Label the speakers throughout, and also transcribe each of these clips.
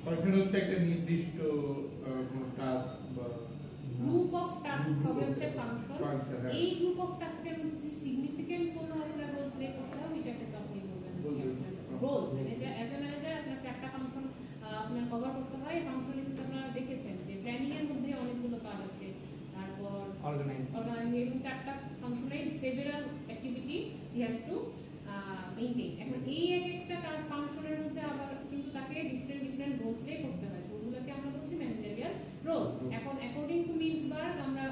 Speaker 1: Function হচ্ছে একটা নির্দিষ্ট কোনো টাস্ক বা
Speaker 2: গ্রুপ অফ টাস্ক হবে হচ্ছে ফাংশন। এই গ্রুপ অফ টাস্কের মধ্যে সিগনিফিকেন্ট কোনো আপনার রোল প্লে করতে হবে, এটাকে তো আপনি বলবেন রোল। মানে অ্যাজ এ ম্যানেজার আপনার চারটা ফাংশন আপনার কভার করতে হয়। এই ফাংশনে কিন্তু আপনারা দেখেছেন যে প্ল্যানিং এর মধ্যে অনেকগুলো কাজ আছে, তারপর অর্গানাইজিং, এবং চারটা ফাংশনে several activity he has to maintain. এখন এই একটা ফাংশনের মধ্যে আবার কিন্তু তাকে ডিফারেন্ট রোল প্লে করতে হয়, ওগুলোকে আমরা বলছি ম্যানেজারিয়াল রোল। এখন অ্যাকর্ডিং টু মিন্সবার্গ আমরা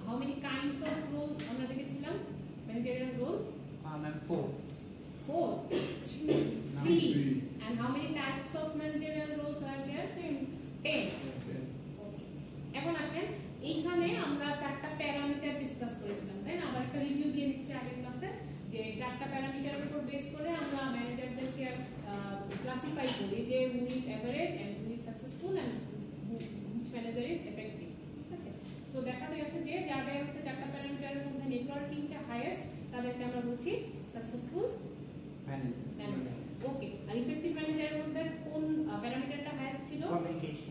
Speaker 2: how many kinds of role আমরা দেখেছিলাম managerial role? 4 3 and how many types of managerial roles are there? 10. এখন আসেন এইখানে আমরা চারটা প্যারামিটার ডিসকাস করেছিলাম, তাই না? আবার একটা রিভিউ দিয়ে দিচ্ছি আগের ক্লাসে, যে চারটা প্যারামিটারের উপর বেস করে আমরা ম্যানেজারদেরকে ক্লাসিফাই করি যে who is average and who is successful and which manager is effective. ঠিক আছে, সো দেখা যাচ্ছে যে যাদের হচ্ছে চারটা প্যারামিটারের মধ্যে নেটওয়ার্কিংটা হাইয়েস্ট তাদেরকে আমরা বলছি সাকসেসফুল ম্যানেজার। ওকে, আর ইফেক্টিভ ম্যানেজারের মধ্যে কোন প্যারামিটারটা হাইয়েস্ট ছিল?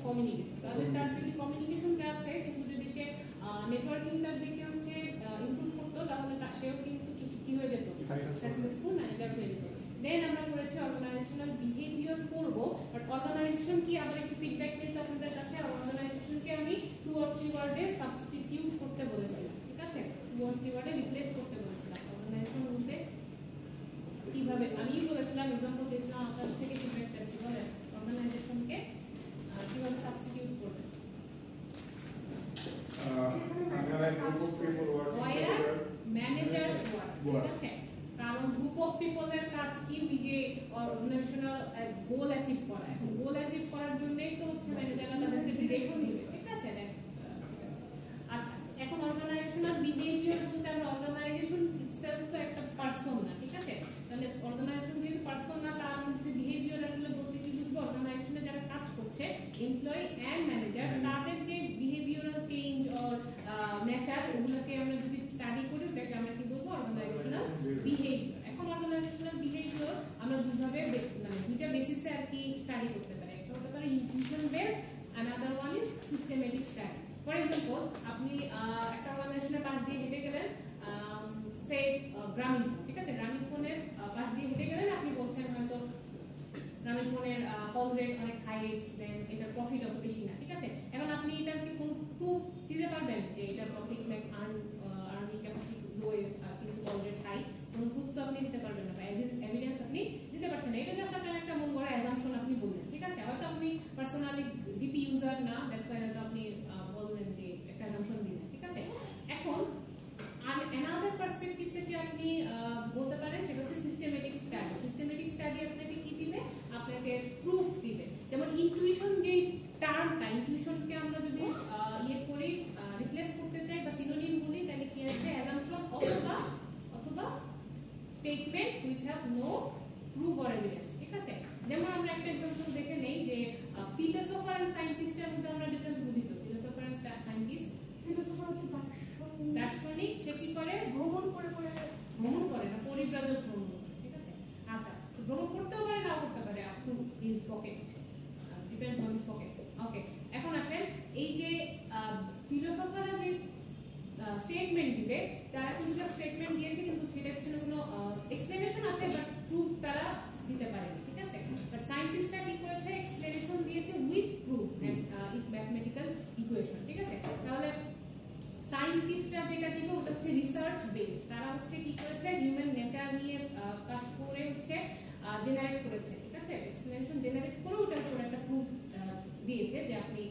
Speaker 2: কমিউনিকেশন। তাহলে তার যদি কমিউনিকেশন যা আছে কিন্তু যদি সে নেটওয়ার্কিংটার দিকে হচ্ছে ইমপ্রুভ করতো তাহলে সেও কিন্তু কি হয়ে যেত? সাকসেসফুল ম্যানেজার হয়ে যেত। দেন আমরা করেছি অর্গানাইজেশনাল বিহেভিয়ার করব, বাট অর্গানাইজেশন কি আবার একটু ফিডব্যাক নিতে আপনাদের কাছে। অর্গানাইজেশনকে আমি 2 or 3 ওয়ার্ডে সাবস্টিটিউট করতে বলেছিলাম, ঠিক আছে? 2 or 3 ওয়ার্ডে রিপ্লেস করতে বলেছিলাম। অর্গানাইজেশন বলতে কিভাবে আমি বলেছিলাম, এক্সাম্পল দিয়েছিলাম, আপনার থেকে ফিডব্যাক চাইছি, বলেন অর্গানাইজেশনকে কিভাবে সাবস্টিটিউট করবেন? ম্যানেজার্স ওয়ার্ক, ঠিক আছে? কারণ গ্রুপ অফ পিপলের কাজ কি? ওই যে অর্গানাইজেশনাল গোল অ্যাচিভ করা। এখন গোল অ্যাচিভ করার জন্যই তো হচ্ছে ম্যানেজাররা তাদেরকে ডিরেকশন দিবে, ঠিক আছে? আচ্ছা, এখন অর্গানাইজেশনাল বিহেভিয়ার বলতে আমরা অর্গানাইজেশন ইটসেলফ তো একটা পারসন না, ঠিক আছে? তাহলে অর্গানাইজেশন যেহেতু পারসন না, তার মধ্যে বিহেভিয়ার আসলে বলতে কি বুঝবো? অর্গানাইজেশনে যারা কাজ করছে এমপ্লয়ি এন্ড ম্যানেজার, তাদের যে বিহেভিয়ারাল চেঞ্জ অর নেচার, ওগুলোকে আমরা যদি স্টাডি করি ওটাকে আমরা কি বলবো? Organisational behaviour. এখন অর্গানাইজেশনাল বিহেভিয়ার আমরা দুভাবে মানে দুইটা বেসিসে আর কি স্টাডি করতে পারি। একটা হতে পারে intuition based, another one is systematic study. For example, আপনি একটা অর্গানাইজেশনের পাশ দিয়ে হেঁটে গেলেন, সে গ্রামীণ, ঠিক আছে? গ্রামীণ ফোনের পাশ দিয়ে হেঁটে গেলেন, আপনি বলছেন হয়তো গ্রামীণ ফোনের কল রেট অনেক হাইয়েস্ট, দেন এটার প্রফিট অত বেশি না, ঠিক আছে? এখন আপনি এটার কি কোন প্রুফ দিতে পারবেন যে এটার প্রফিট আর্নিং ক্যাপাসিটি লোয়েস্ট কিন্তু কল রেট হাই? কোন প্রুফ তো আপনি দিতে পারবেন না, বা এভিডেন্স আপনি দিতে পারছেন না। এটা জাস্ট আপনার একটা মন গড়া অ্যাজাম্পশন আপনি বললেন, ঠিক আছে? হয়তো আপনি পার্সোনালি জিপি ইউজার না, দ্যাটস ওয়াই হয়তো আপনি বললেন যে একটা অ্যাজাম্পশন দিলেন, ঠিক আছে? এখন আর অ্যানাদার পার্সপেক্টিভ থেকে আপনি বলতে পারেন সেটা হচ্ছে সিস্টেমেটিক স্টাডি। সিস্টেমেটিক স্টাডি আপনাকে কি দিবে? আপনাকে প্রুফ দিবে। যেমন ইনটুইশন, যে টার্মটা, ইনটুইশনকে আমরা যদি করি রিপ্লেস করতে চাই বা সিনোনিম বলি, তাহলে কি হবে? অ্যাজাম্পশন অথবা statement which have no proof or evidence, ঠিক আছে? যেমন আমরা একটা एग्जांपल দেখে নেই যে ফিলোসোফার এন্ড সায়েন্টিস্টের মধ্যে আমরা ডিফারেন্স বুঝি তো। ফিলোসোফার এন্ড সায়েন্টিস্ট, ফিলোসোফার হচ্ছে দার্শনিক, সে কি করে? ভ্রমণ করে না, পরিব্রাজক ভ্রমণ, ঠিক আছে? আচ্ছা, ভ্রমণ করতেও পারে, নাও করতে পারে, up to his pocket, depends on his pocket. Okay, এখন আসেন এই যে ফিলোসোফাররা যে স্টেটমেন্ট দিবে, তারা কিন্তু একটা স্টেটমেন্ট দিয়েছে, কিন্তু সেটার পিছনে কোনো এক্সপ্লেনেশন আছে, বাট প্রুফ তারা দিতে পারেনি, ঠিক আছে? বাট সায়েন্টিস্টরা কি করেছে? এক্সপ্লেনেশন দিয়েছে with proof and mathematical equation, ঠিক আছে? তাহলে সায়েন্টিস্টরা যেটা দিবে ওটা হচ্ছে রিসার্চ বেসড। তারা হচ্ছে কি করেছে? হিউম্যান নেচার নিয়ে কাজ করে হচ্ছে জেনারেট করেছে, ঠিক আছে? এক্সপ্লেনেশন জেনারেট করে ওটার উপর একটা প্রুফ দিয়েছে যে আপনি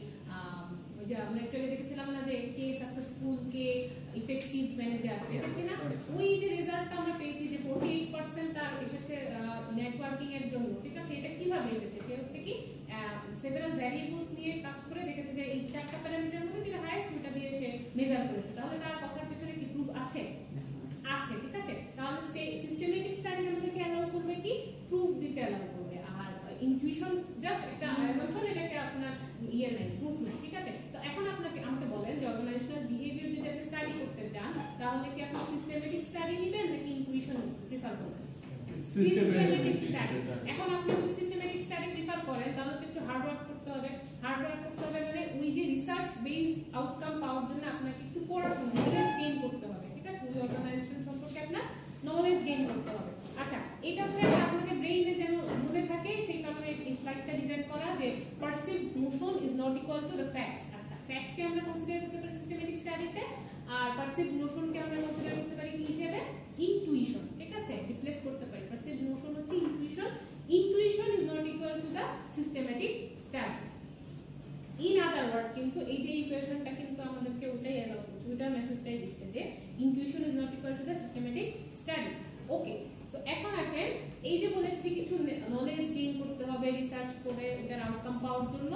Speaker 2: ওই যে আমরা একটু আগে দেখেছিলাম না যে কে সাকসেসফুল, কে ইফেক্টিভ ম্যানেজার, দেখেছি না? ওই যে রেজাল্টটা আমরা পেয়েছি যে 48% তার এসেছে নেটওয়ার্কিং এর জন্য, ঠিক আছে? এটা কিভাবে এসেছে? সে হচ্ছে কি সেভারাল ভ্যারিয়েবলস নিয়ে কাজ করে দেখেছে যে এই চারটা প্যারামিটার মধ্যে যেটা হাইয়েস্ট ওটা দিয়ে সে মেজার করেছে। তাহলে তার কথার পিছনে কি প্রুফ আছে? আছে, ঠিক আছে? তাহলে সিস্টেমেটিক স্টাডি আমাদেরকে অ্যালাউ করবে কি? প্রুফ দিতে অ্যালাউ করবে। আর ইনটুইশন জাস্ট একটা অ্যাজাম্পশন, এটাকে আপনার নাই, প্রুফ নাই, ঠিক আছে? তো এখন আমাকে বলেন যে অর্গানাইজেশনাল বিহেভিয়ার যদি আপনি স্টাডি করতে চান, তাহলে কি আপনি সিস্টেমেটিক স্টাডি নেবেন নাকি ইনটুইশন প্রিফার করবেন? Systematic study. এখন আপনি যদি সিস্টেমেটিক স্টাডি প্রিফার করেন করেন তাহলে তো একটু হার্ড ওয়ার্ক করতে হবে। হার্ড ওয়ার্ক করতে হবে মানে ওই যে রিসার্চ বেসড আউটকাম পাওয়ার জন্য আপনাকে একটু পড়াশোনা নলেজ গেইন করতে হবে, ঠিক আছে? ওই অর্গানাইজেশন সম্পর্কে আপনার নলেজ গেইন করতে হবে। আচ্ছা, এটা হচ্ছে আপনাকে ব্রেইনে যেন মনে থাকে সেই কারণে এই স্লাইডটা ডিজাইন করা যে perceived Notion is not equal to the facts. আচ্ছা, ফ্যাক্টকে আমরা কনসিডার করতে পারি সিস্টেমেটিক স্টাডিতে, আর পারসিভড নোশনকে আমরা কনসিডার করতে পারি কি হিসেবে? ইনটুইশন, ঠিক আছে? রিপ্লেস করতে পারি। পারসিভড নোশন হচ্ছে intuition, intuition is not equal to the systematic study. In other word কিন্তু এই যে ইকুয়েশনটা কিন্তু আমাদেরকে ওটাই অ্যালাউ করছে, ওটা মেসেজটাই দিচ্ছে যে intuition is not equal to the systematic study. Okay, so এখন আসেন এই যে বলেছি কিছু নলেজ গেইন করতে হবে রিসার্চ করে এটার আউটকাম পাওয়ার জন্য,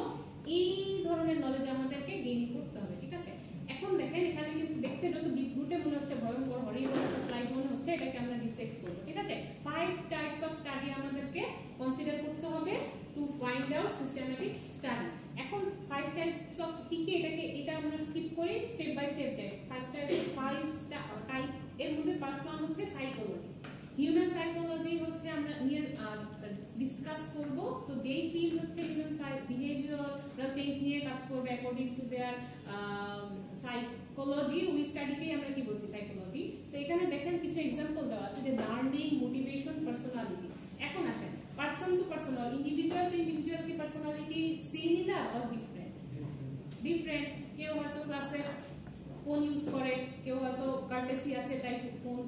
Speaker 2: এই ধরনের নলেজ আমাদেরকে গেইন করতে হবে, ঠিক আছে? এখন দেখেন এখানে কিন্তু দেখতে যত বিদ্যুটে মনে হচ্ছে ভয়ঙ্কর হরিবল একটা স্লাইড মনে হচ্ছে, এটাকে আমরা ডিসেক্ট করব, ঠিক আছে? 5 টাইপস অফ স্টাডি আমাদেরকে কনসিডার করতে হবে to find out systematic study. এখন 5 টাইপস অফ কি কি, এটা আমরা স্কিপ করি, স্টেপ বাই স্টেপ যাই। 5 টাইপ এর মধ্যে ফার্স্ট ওয়ান হচ্ছে সাইকোলজি। হিউম্যান সাইকোলজি হচ্ছে আমরা নিয়ে ডিসকাস করব। তো যেই ফিল্ড হচ্ছে হিউম্যান বিহেভিয়ারাল চেঞ্জ নিয়ে কাজ করবে অ্যাকর্ডিং টু দেয়ার সাইকোলজি, ওই স্টাডিকেই আমরা কি বলছি? সাইকোলজি। সো এখানে দেখেন কিছু এক্সাম্পল দেওয়া আছে যে লার্নিং, মোটিভেশন, পার্সোনালিটি। এখন আসেন person to person or individual to individual কি personality similar or different? Different. কেউ হয়তো ক্লাসে ফোন ইউজ করে, কেউ হয়তো কার্টেসি আছে তাই ফোন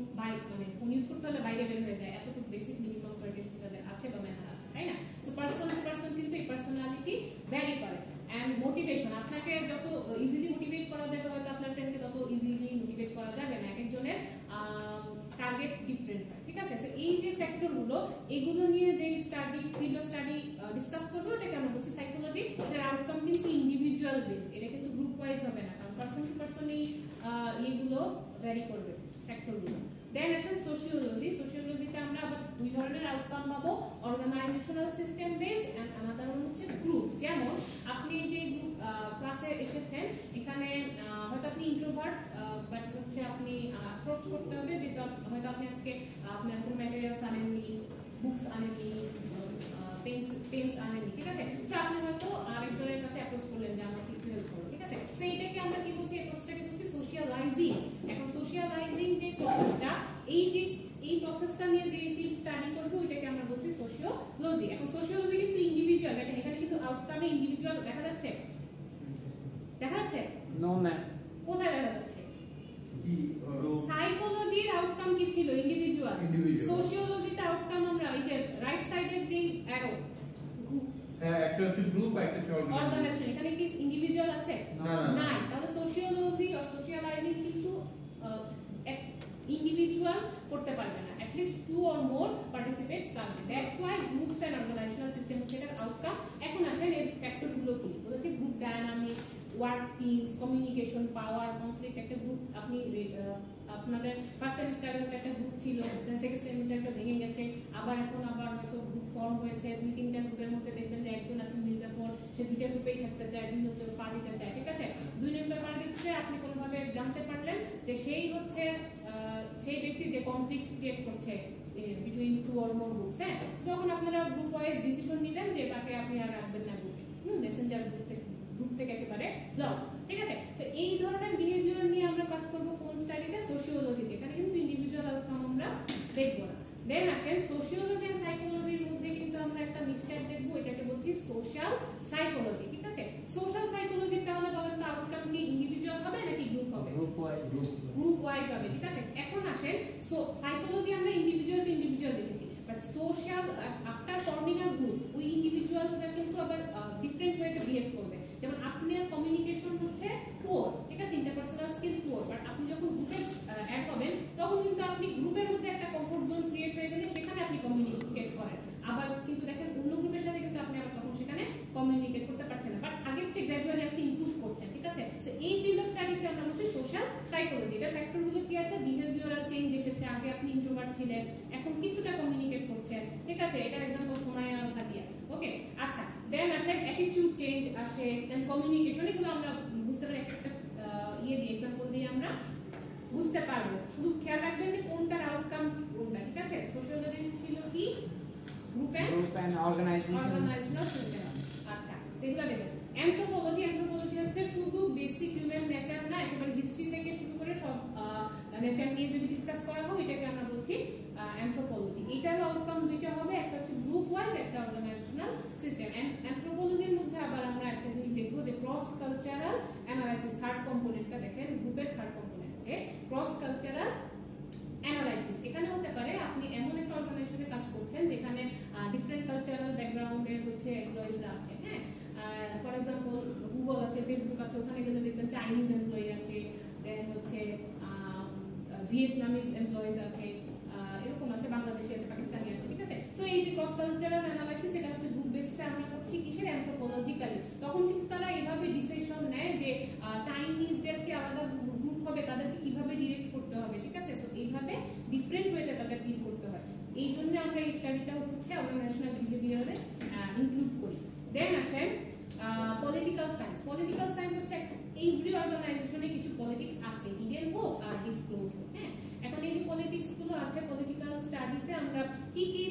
Speaker 2: মানে ফোন ইউজ করতে হলে বাইরে বের হয়ে যায়, এতটুকু বেসিক মিনিমাম কার্টেসি তাদের আছে বা ম্যানার আছে, তাই না? সো পারসন টু পারসন কিন্তু এই পার্সোনালিটি ভ্যারি করে। এন্ড মোটিভেশন, আপনাকে যত ইজিলি মোটিভেট করা যাবে হয়তো আপনার ফ্রেন্ডকে তত ইজিলি মোটিভেট করা যাবে না, একজনের টার্গেট ডিফারেন্ট হয়, ঠিক আছে? সো এই যে ফ্যাক্টরগুলো, এগুলো নিয়ে যে study field of study discuss করবো, এটাকে আমরা বলছি সাইকোলজি। এটার আউটকাম কিন্তু ইন্ডিভিজুয়াল বেসড, এটা কিন্তু গ্রুপ ওয়াইজ হবে না, কারণ পারসন টু পারসন এইগুলো ভ্যারি করবে ফ্যাক্টরগুলো। দেন আসেন সোশিওলজি। সোশিওলজিতে আমরা আবার দুই ধরনের আউটকাম পাবো, organisational system based and another one হচ্ছে গ্রুপ। যেমন আপনি যে গ্রুপ ক্লাসে এসেছেন, এখানে হয়তো আপনি ইন্ট্রোভার্ট, বাট হচ্ছে আপনি অ্যাপ্রোচ করতে হবে যে হয়তো আপনি আজকে আপনার কোনো ম্যাটেরিয়ালস আনেননি, বুকস আনেননি, পেন্স আনেননি, ঠিক আছে? সো আপনি হয়তো আরেকজনের কাছে অ্যাপ্রোচ করলেন যে আমাকে একটু হেল্প করো, ঠিক আছে? তো এটাকে আমরা কি বলছি? এই প্রসেসটাকে বলছি সোশিয়ালাইজিং। এখন সোশিয়ালাইজিং যে প্রসেসটা, এই প্রসেসটা নিয়ে যে ফিল্ড স্টাডি করবে ওইটাকে আমরা বলছি সোশিওলজি। এখন সোশিওলজি কিন্তু ইন্ডিভিজুয়াল, দেখেন এখানে কিন্তু আউটকামে ইন্ডিভিজুয়াল দেখা যাচ্ছে, দেখা যাচ্ছে?
Speaker 3: No ma'am.
Speaker 2: কোথায় দেখা যাচ্ছে?
Speaker 1: জি,
Speaker 2: সাইকোলজির আউটকাম কি ছিল? ইন্ডিভিজুয়াল। সোশিওলজিতে আউটকাম আমরা এই যে রাইট সাইডের যে অ্যারো,
Speaker 1: একটা হচ্ছে গ্রুপ, একটা হচ্ছে
Speaker 2: অর্গানাইজেশন, এখানে কি ইন্ডিভিজুয়াল আছে?
Speaker 1: না,
Speaker 2: নাই। তাহলে সোশিওলজি আর সোশিয়ালাইজিং কিন্তু ইন্ডিভিজুয়াল করতে পারবে না, at least 2 or more participants লাগবে। That's why groups and organisational system হচ্ছে এর আউটকাম। এখন আসেন এর ফ্যাক্টরগুলো কি বলেছে? Group dynamic, work teams, communication power, conflict. একটা গ্রুপ আপনি আপনাদের ফার্স্ট সেমিস্টারে একটা গ্রুপ ছিল, সেকেন্ড সেমিস্টারটা ভেঙে গেছে, আবার হয়তো গ্রুপ ফর্ম হয়েছে, 2-3টা গ্রুপের মধ্যে দেখবেন যে একজন আছেন মির্জাফর, সে 2টা গ্রুপেই থাকতে চায়, 2 নম্বর পা দিতে চায়, ঠিক আছে? 2 নম্বর পা দিতে চায়, আপনি কোনোভাবে জানতে পারলেন যে সেই হচ্ছে সেই ব্যক্তি যে কনফ্লিক্ট ক্রিয়েট করছে বিটুইন 2 or more গ্রুপস। হ্যাঁ, যখন আপনারা গ্রুপ ওয়াইজ ডিসিশন নিলেন যে তাকে আপনি আর রাখবেন না গ্রুপে, মেসেঞ্জার গ্রুপ থেকে একেবারে ব্লক, ঠিক আছে? তো এই ধরনের বিহেভিয়ার নিয়ে আমরা কাজ করব কোন স্টাডিতে? সোশিওলজিতে। এখানে কিন্তু ইন্ডিভিজুয়াল আউটকাম আমরা দেখব না। দেন আসেন সোশিওলজি এন্ড সাইকোলজির মধ্যে কিন্তু আমরা একটা মিক্সচার দেখব, এটাকে বলছি সোশ্যাল সাইকোলজি, ঠিক আছে? সোশ্যাল সাইকোলজি তাহলে বলেন তো আউটকাম কি ইন্ডিভিজুয়াল হবে নাকি গ্রুপ হবে? গ্রুপ ওয়াইজ হবে, ঠিক আছে? এখন আসেন সাইকোলজি আমরা ইন্ডিভিজুয়াল টু ইন্ডিভিজুয়াল দেখেছি, but social after forming a group ওই ইন্ডিভিজুয়ালরা কিন্তু আবার ডিফারেন্ট ওয়েতে বিহেভ করবে। যেমন আপনার কমিউনিকেশন হচ্ছে পুয়ার, ঠিক আছে? ইন্টারপার্সোনাল স্কিল পুয়ার, বাট আপনি যখন গ্রুপে অ্যাড হবেন তখন কিন্তু আপনি গ্রুপের মধ্যে একটা কমফোর্ট জোন ক্রিয়েট হয়ে গেলে সেখানে আপনি কমিউনিকেট করেন, আবার কিন্তু দেখেন অন্য গ্রুপের সাথে কিন্তু আপনি আবার তখন সেখানে কমিউনিকেট করতে পারছেন না, বাট আগের চেয়ে গ্র্যাজুয়ালি আপনি ইমপ্রুভ করছেন, ঠিক আছে? সো এই ফিল্ড অফ স্টাডিকে আমরা হচ্ছে সোশ্যাল সাইকোলজি। এটার ফ্যাক্টরগুলো কি আছে? বিহেভিয়ারাল চেঞ্জ এসেছে, আগে আপনি ইন্ট্রোভার্ট ছিলেন, এখন কিছুটা কমিউনিকেট করছেন, ঠিক আছে? এটার एग्जांपल সুমাইয়া আর সাদিয়া। ওকে, আচ্ছা। দেন আসে অ্যাটিটিউড চেঞ্জ আসে, দেন কমিউনিকেশন, এগুলো আমরা বুঝতে পারি একটা দিয়ে एग्जांपल দিয়ে আমরা বুঝতে পারবো। শুধু খেয়াল রাখবেন যে কোনটার আউটকাম কোনটা, ঠিক আছে? সোশিওলজি ছিল কি? Group and organisational system. করা হয় এটাকে আমরা বলছি অ্যানথ্রোপোলজি। এটার আউটকাম দুইটা হবে, একটা হচ্ছে গ্রুপ ওয়াইজ, একটা অর্গানাইজেশনাল সিস্টেম। অ্যানথ্রোপোলজির মধ্যে আবার আমরা একটা জিনিস দেখবো যে ক্রস কালচারাল অ্যানালাইসিস, থার্ড কম্পোনেন্টটা দেখেন, গ্রুপের থার্ড কম্পোনেন্ট যে ক্রস কালচারাল অ্যানালাইসিস। এখানে হতে পারে আপনি এমন একটা অর্গানাইজেশনে কাজ করছেন যেখানে ডিফারেন্ট কালচারাল ব্যাকগ্রাউন্ডের হচ্ছে এমপ্লয়িজরা আছে, হ্যাঁ, ফর এক্সাম্পল গুগল আছে, ফেসবুক আছে, ওখানে গেলে দেখবেন চাইনিজ এমপ্লয়ি আছে, দেন হচ্ছে ভিয়েতনামিজ এমপ্লয়িজ আছে, এরকম আছে, বাংলাদেশি আছে, পাকিস্তানি আছে, ঠিক আছে। সো এই যে ক্রস কালচারাল অ্যানালাইসিস এটা হচ্ছে গ্রুপ বেসিসে আমরা করছি কিসের, অ্যানথ্রোপোলজিক্যালি। তখন কিন্তু তারা এইভাবে ডিসিশন নেয় যে চাইনিজদেরকে আলাদা গ্রুপ হবে, তাদেরকে কিভাবে ডিরেক্ট করতে হবে, ঠিক আছে। সো এইভাবে ডিফারেন্ট ওয়েতে তাদের ডিল করতে হয়। এই জন্য আমরা এই স্টাডিটাও হচ্ছে অর্গানাইজেশনাল বিহেভিয়ারে ইনক্লুড করি। দেন আসেন পলিটিক্যাল সায়েন্স। পলিটিক্যাল সায়েন্স হচ্ছে এভরি অর্গানাইজেশনে কিছু পলিটিক্স আছে, হিডেন হোক আর ডিসক্লোজ হোক, হ্যাঁ। এখন এই যে পলিটিক্স গুলো আছে পলিটিক্যাল স্টাডিতে আমরা কি কি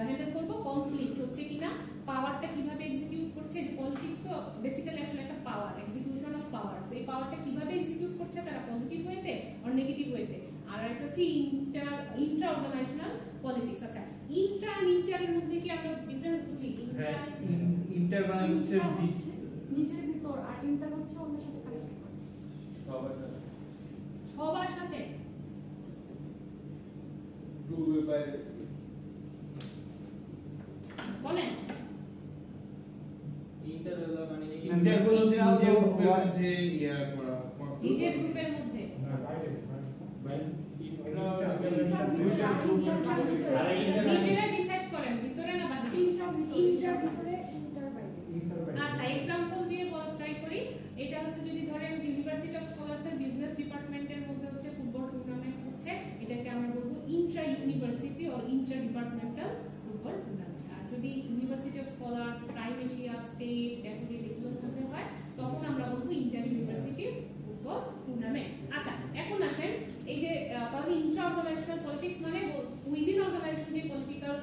Speaker 2: হ্যান্ডেল করব, কনফ্লিক্ট হচ্ছে কিনা, পাওয়ারটা কিভাবে এক্সিকিউট করছে, যে পলিটিক্স তো বেসিক্যালি আসলে একটা পাওয়ার, এক্সিকিউশন অফ পাওয়ার। সো এই পাওয়ারটা কিভাবে এক্সিকিউট করছে তারা, পজিটিভ ওয়েতে আর নেগেটিভ ওয়েতে। আর একটা হচ্ছে ইন্ট্রা অর্গানাইজেশনাল পলিটিক্স। আচ্ছা, ইন্ট্রা আর ইন্টারের মধ্যে কি আমরা ডিফারেন্স বুঝি?
Speaker 1: ইন্টার মানে হচ্ছে
Speaker 3: নিচের ভিতর, আর ইন্টার হচ্ছে অন্যের সাথে কানেক্ট করা,
Speaker 2: সবার সাথে
Speaker 4: গ্রুপের বাইরে
Speaker 2: বলেন।
Speaker 1: ইন্টার হলো মানে নিজের গ্রুপের মধ্যে ইয়া করা,
Speaker 2: নিজের গ্রুপের মধ্যে নিজেরা ডিসাইড করেন ভিতরে না বাইরে।
Speaker 3: ইন্টার ভিতরে ইন্টার বাইরে।
Speaker 2: আচ্ছা, এক্সাম্পল দিয়ে ট্রাই করি। এটা হচ্ছে যদি ধরেন ইউনিভার্সিটি অফ স্কলার্স এর বিজনেস ডিপার্টমেন্টের মধ্যে হচ্ছে ফুটবল টুর্নামেন্ট হচ্ছে, এটাকে আমরা বলবো intra university or intra departmental football tournament. আর যদি University of Scholars, Prime Asia, State, Daffodil এগুলোর মধ্যে হয় তখন আমরা বলবো ইন্টার ইউনিভার্সিটি ফুটবল টুর্নামেন্ট। আচ্ছা, এখন আসেন এই যে তাহলে ইন্ট্রা অর্গানাইজেশনাল পলিটিক্স মানে উইদিন অর্গানাইজেশন যে পলিটিক্যাল